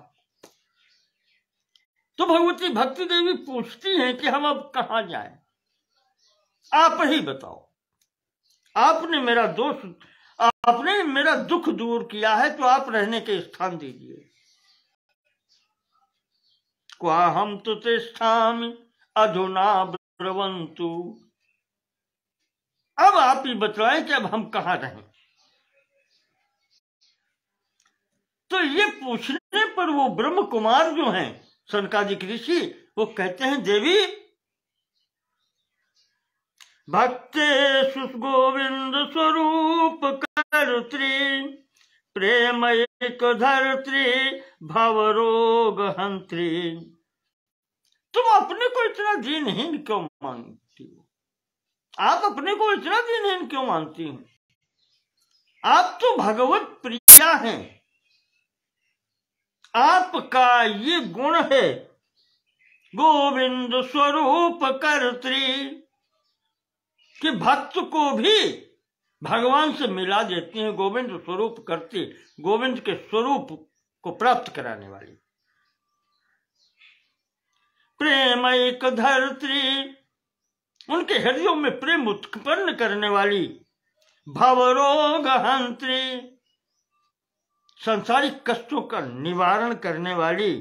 तो भगवती भक्ति देवी पूछती हैं कि हम अब कहां जाएं, आप ही बताओ। आपने मेरा दोष, आपने मेरा दुख दूर किया है, तो आप रहने के स्थान दीजिए। क्वाहम तु तिष्ठामि अधुना ब्रुवन्तु, अब आप ही बतलाएं कि अब हम कहां रहें। तो ये पूछने पर वो ब्रह्म कुमार जो हैं, सनकादिक ऋषि, वो कहते हैं देवी भक्तेषु गोविंद स्वरूप कर्त्री प्रेमैक धर्त्री भवरोग हंत्री, तुम अपने को इतना दीनहीन क्यों मानती हो? आप अपने को इतना दीनहीन क्यों मानती हो? आप तो भगवत प्रिया हैं, आपका ये गुण है गोविंद स्वरूप कर्त्री, कि भक्त को भी भगवान से मिला देती हैं। गोविंद स्वरूप करती, गोविंद के स्वरूप को प्राप्त कराने वाली। प्रेम एक धरत्री, उनके हृदयों में प्रेम उत्पन्न करने वाली। भवरोग हंत्री, संसारिक कष्टों का निवारण करने वाली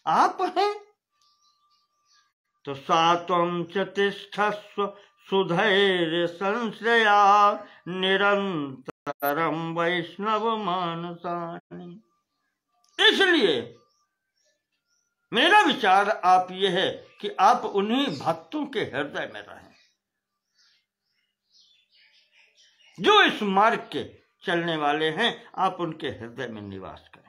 आप हैं। तो सात्वं च तिष्ठस्व सुधैर्य संश्रया निरंतरम वैष्णव मानसानि, इसलिए मेरा विचार आप ये है कि आप उन्हीं भक्तों के हृदय में रहें जो इस मार्ग के चलने वाले हैं। आप उनके हृदय में निवास करें।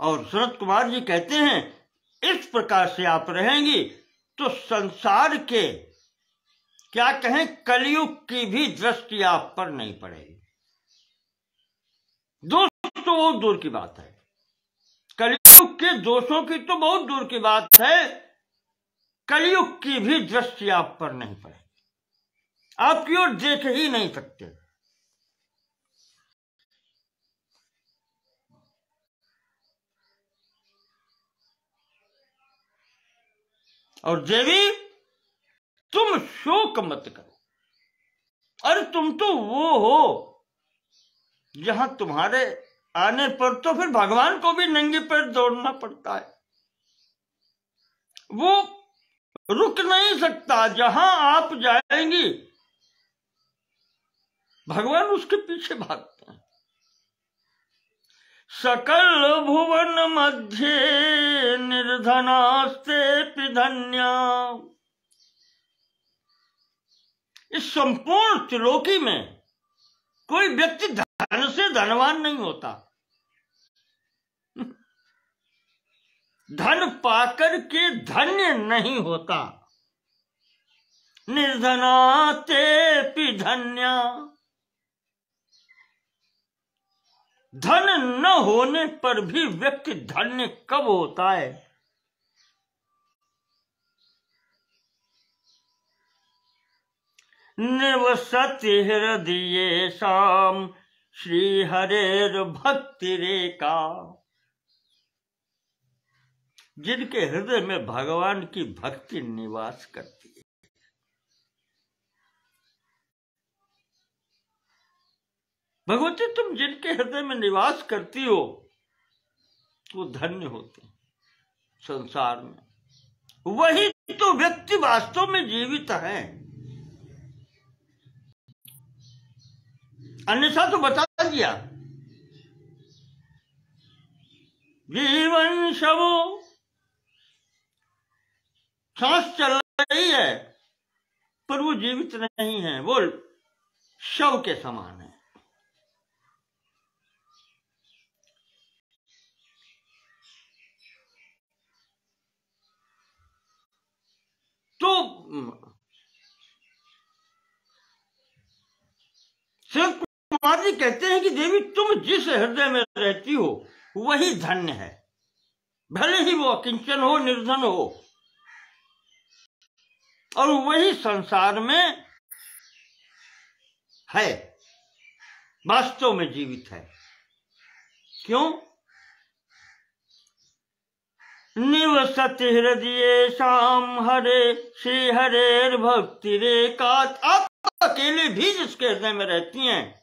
और सनत कुमार जी कहते हैं इस प्रकार से आप रहेंगी तो संसार के, क्या कहें, कलयुग की भी दृष्टि आप पर नहीं पड़ेगी। दोष तो बहुत दूर की बात है, कलयुग के दोषों की तो बहुत दूर की बात है, कलयुग की भी दृष्टि आप पर नहीं पड़ेगी, आपकी ओर देख ही नहीं सकते। और देवी तुम शोक मत करो, अरे तुम तो वो हो जहां तुम्हारे आने पर तो फिर भगवान को भी नंगे पैर दौड़ना पड़ता है, वो रुक नहीं सकता। जहां आप जाएंगी भगवान उसके पीछे भागते हैं। सकल भुवन मध्य निर्धनास्ते धन्या। इस संपूर्ण त्रिलोकी में कोई व्यक्ति धन से धनवान नहीं होता। धन पाकर के धन्य नहीं होता। निर्धनाते धन्या। धन न होने पर भी व्यक्ति धन्य कब होता है? निवसति हृदयेषां श्री हरेर भक्ति रेखा। जिनके हृदय में भगवान की भक्ति निवास करती है। भगवती, तुम जिनके हृदय में निवास करती हो वो धन्य होते हैं संसार में। वही तो व्यक्ति वास्तव में जीवित है। अन्यथा तो बता दिया, जीवन शवो, सांस चल रही है पर वो जीवित नहीं है, वो शव के समान है। तो शिव कुमार जी कहते हैं कि देवी, तुम जिस हृदय में रहती हो वही धन्य है। भले ही वो अकिंचन हो, निर्धन हो, और वही संसार में है, वास्तव में जीवित है। क्यों? निवसति हृदयेषां हरे श्री हरेर भक्ति रेखा। आप अकेले भी जिसके हृदय में रहती हैं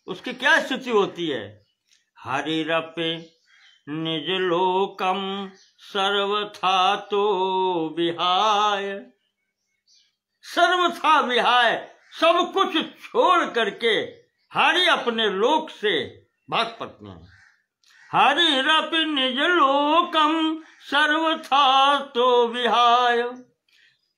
उसकी क्या स्थिति होती है? हरिरपि निज लोकम सर्वथा तो विहाय। सर्वथा विहाय, सब कुछ छोड़ करके हरि अपने लोक से भाग पड़ते हैं। हरिरपि निज लोकम सर्वथा तो विहाय।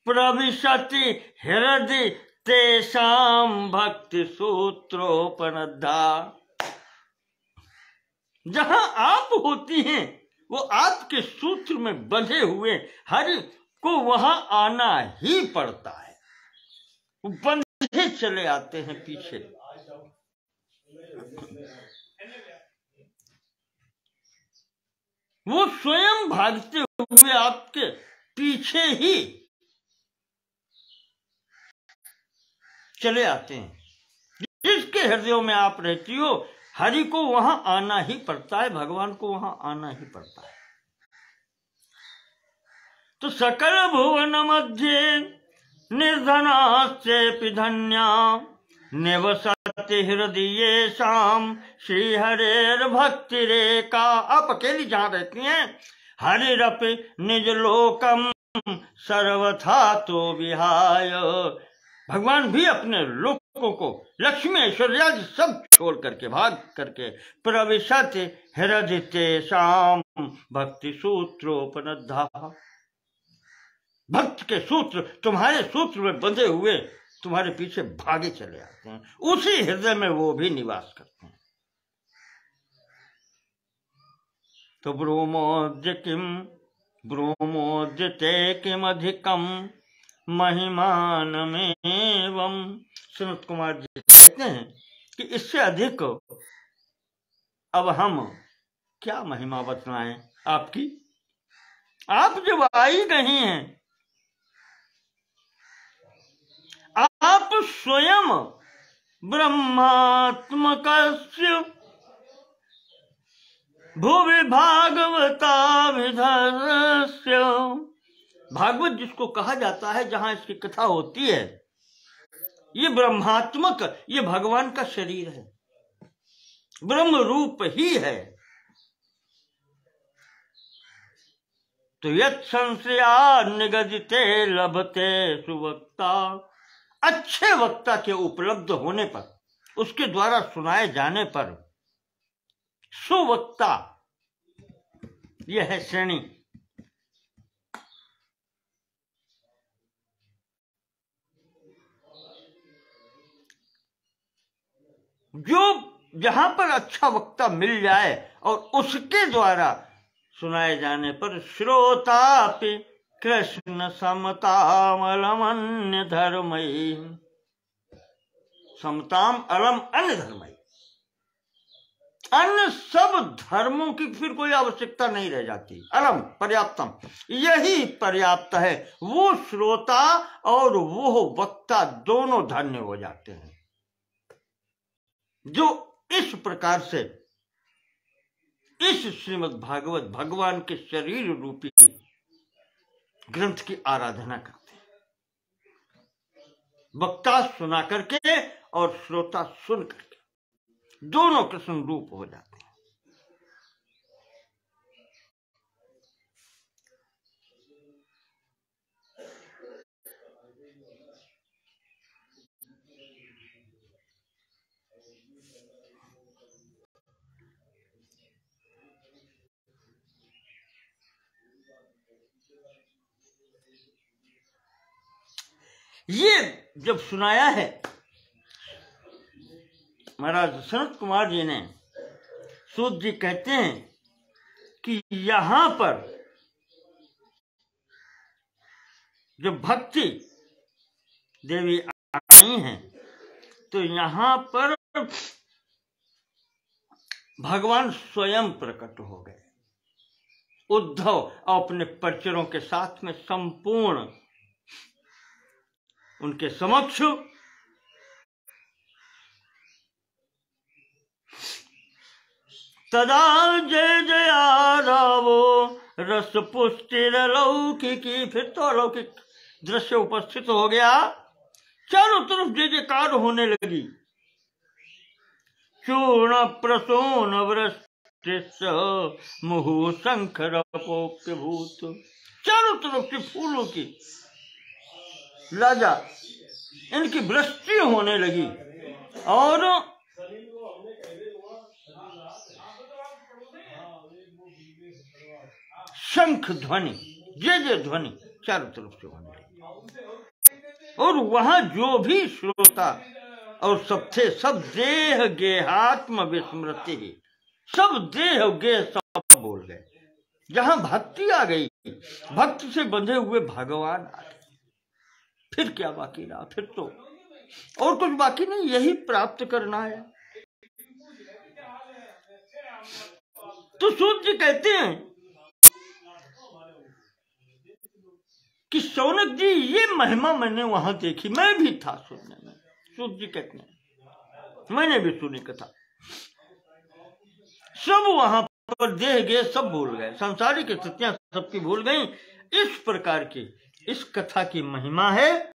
प्रविशति हृदय तेषां भक्ति सूत्रोपनद्धा। जहां आप होती हैं वो आपके सूत्र में बंधे हुए हरि को वहां आना ही पड़ता है। वो बंधे चले आते हैं पीछे। वो स्वयं भागते हुए आपके पीछे ही चले आते हैं। जिसके हृदयों में आप रहती हो हरि को वहां आना ही पड़ता है, भगवान को वहां आना ही पड़ता है। तो सकल भुवन मध्य निर्धनास्ते धन्या। निवसति हृदयेषां श्री हरेर भक्ति रेखा। आप अकेली जहां रहती हैं, हरिरपि निज लोकम सर्वथा तो विहाय। भगवान भी अपने लोकों को, लक्ष्मी ऐश्वर्या सब छोड़ करके, भाग करके, प्रविशति हृदय तेषां भक्ति सूत्रोपनद्धा। भक्त के सूत्र, तुम्हारे सूत्र में बंधे हुए तुम्हारे पीछे भागे चले आते हैं। उसी हृदय में वो भी निवास करते हैं। तो ब्रूमोद्य किम ब्रूमोद्य ते किम अधिकम महिमानमेवं। सुमित कुमार जी कहते हैं कि इससे अधिक अब हम क्या महिमा बतलाएं आपकी। आप जब आई नहीं हैं, आप स्वयं ब्रह्मात्मकस्य भुवि भागवताभिधस्य। भागवत जिसको कहा जाता है, जहां इसकी कथा होती है, ये ब्रह्मात्मक, ये भगवान का शरीर है, ब्रह्म रूप ही है। तो यत् संशया निगदिते लभते सुवक्ता। अच्छे वक्ता के उपलब्ध होने पर उसके द्वारा सुनाए जाने पर सुवक्ता, यह है श्रेणी। जो जहां पर अच्छा वक्ता मिल जाए और उसके द्वारा सुनाए जाने पर श्रोतापि कृष्ण समतामलमन्य धर्मई, समताम अलम अन्य धर्मई, अन्य सब धर्मों की फिर कोई आवश्यकता नहीं रह जाती। अलम पर्याप्तम, यही पर्याप्त है। वो श्रोता और वो वक्ता दोनों धन्य हो जाते हैं जो इस प्रकार से इस श्रीमद् भागवत भगवान के शरीर रूपी ग्रंथ की आराधना करते हैं। वक्ता सुना करके और श्रोता सुन करके दोनों कृष्ण रूप हो जाते हैं। ये जब सुनाया है महाराज सनत कुमार जी ने, सूत जी कहते हैं कि यहां पर जब भक्ति देवी आई हैं तो यहां पर भगवान स्वयं प्रकट हो गए। उद्धव अपने परिचरों के साथ में संपूर्ण उनके समक्ष तदा जय जया रावो रस पुष्टिर लौकिकी, फिर तो अलौकिक दृश्य उपस्थित हो गया। चारों तरफ जय जयकार होने लगी। चूर्ण प्रसून वृष्टि मुहु शंकर भूत, चारों तरफ से फूलों की लाजा इनकी वृष्टि होने लगी और शंख ध्वनि, जय जय ध्वनि चारों तरफ से होने लगी। और वहां जो भी श्रोता और सब थे, सब देह गेहात्म विस्मृति, सब देह गेह सब बोल गए। जहां भक्ति आ गई, भक्ति से बंधे हुए भगवान आ गए, फिर क्या बाकी रहा? फिर तो और कुछ बाकी नहीं, यही प्राप्त करना है। तो सूत जी कहते हैं कि शौनक जी ये महिमा मैंने वहां देखी, मैं भी था सुनने में। सूत जी कहते हैं मैंने भी सुनी कथा। सब वहां पर देह गए, सब भूल गए, सांसारिक स्थितियां सबकी भूल गई। इस प्रकार की इस कथा की महिमा है,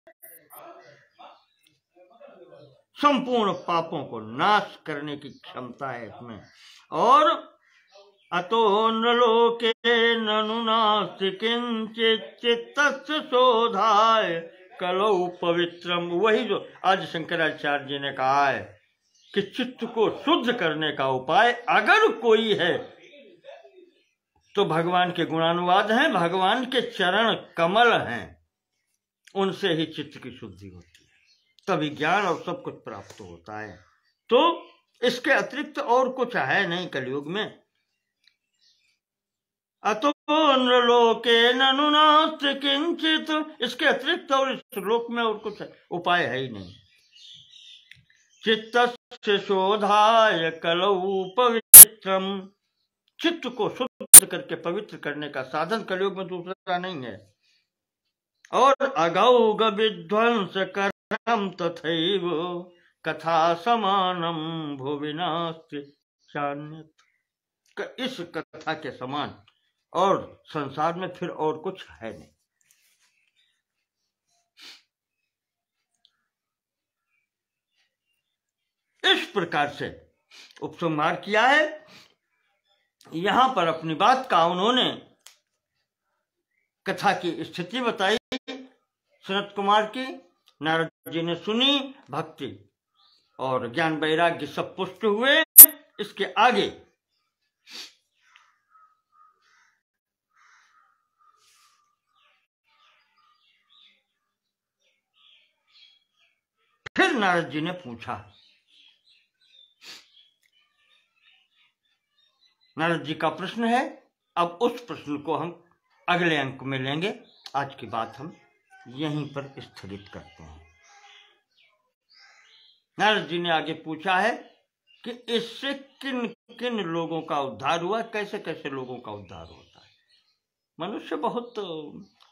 संपूर्ण पापों को नाश करने की क्षमता है इसमें। और अतो नलोके ननु नास्ति किंचित् चित्तस्य शोधाय कलौ पवित्रम, वही जो आज शंकराचार्य जी ने कहा है कि चित्त को शुद्ध करने का उपाय अगर कोई है तो भगवान के गुणानुवाद हैं, भगवान के चरण कमल हैं, उनसे ही चित्त की शुद्धि होती है, तभी ज्ञान और सब कुछ प्राप्त होता है। तो इसके अतिरिक्त और कुछ है नहीं कलयुग में। अतो नृलोके ननु नास्ति किंचित, इसके अतिरिक्त और इस लोक में और कुछ उपाय है ही नहीं। चित्तस्य शोधाय कलौ पवित्रम, चित्त को शुद्ध करके पवित्र करने का साधन कलयुग में दूसरा नहीं है। और अगौग विध्वंस करम तथैव कथा समानम भुवि नास्ति चान्यत्, इस कथा के समान और संसार में फिर और कुछ है नहीं। इस प्रकार से उपसंहार किया है। यहां पर अपनी बात का उन्होंने कथा की स्थिति बताई सनत कुमार की, नारद जी ने सुनी भक्ति और ज्ञान वैराग्य सब पुष्ट हुए। इसके आगे फिर नारद जी ने पूछा। नारद जी का प्रश्न है। अब उस प्रश्न को हम अगले अंक में लेंगे। आज की बात हम यहीं पर स्थगित करते हैं। नारद जी ने आगे पूछा है कि इससे किन किन लोगों का उद्धार हुआ, कैसे कैसे लोगों का उद्धार होता है। मनुष्य बहुत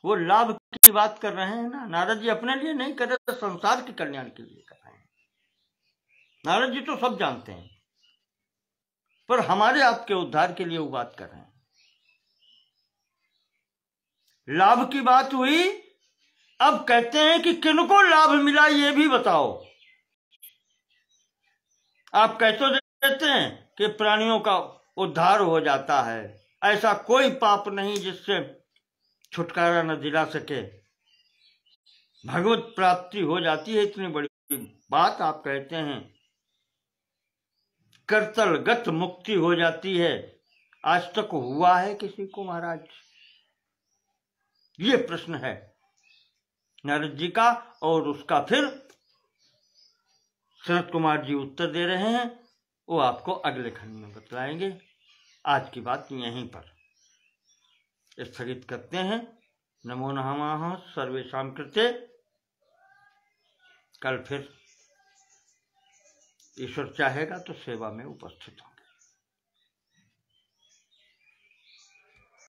वो लाभ की बात कर रहे हैं ना। नारद जी अपने लिए नहीं कर रहे, संसार के कल्याण के लिए कर रहे हैं। नारद जी तो सब जानते हैं, पर हमारे आपके उद्धार के लिए वो बात कर रहे हैं। लाभ की बात हुई, अब कहते हैं कि किनको लाभ मिला ये भी बताओ। आप कह तो देते हैं कि प्राणियों का उद्धार हो जाता है, ऐसा कोई पाप नहीं जिससे छुटकारा न दिला सके, भगवत प्राप्ति हो जाती है, इतनी बड़ी बात आप कहते हैं, कर्तलगत मुक्ति हो जाती है। आज तक हुआ है किसी को महाराज? ये प्रश्न है नारद जी का, और उसका फिर सनत कुमार जी उत्तर दे रहे हैं। वो आपको अगले खंड में बतलाएंगे। आज की बात यहीं पर स्थगित करते हैं। नमो नमः सर्वेषां कृते। कल फिर ईश्वर चाहेगा तो सेवा में उपस्थित हो।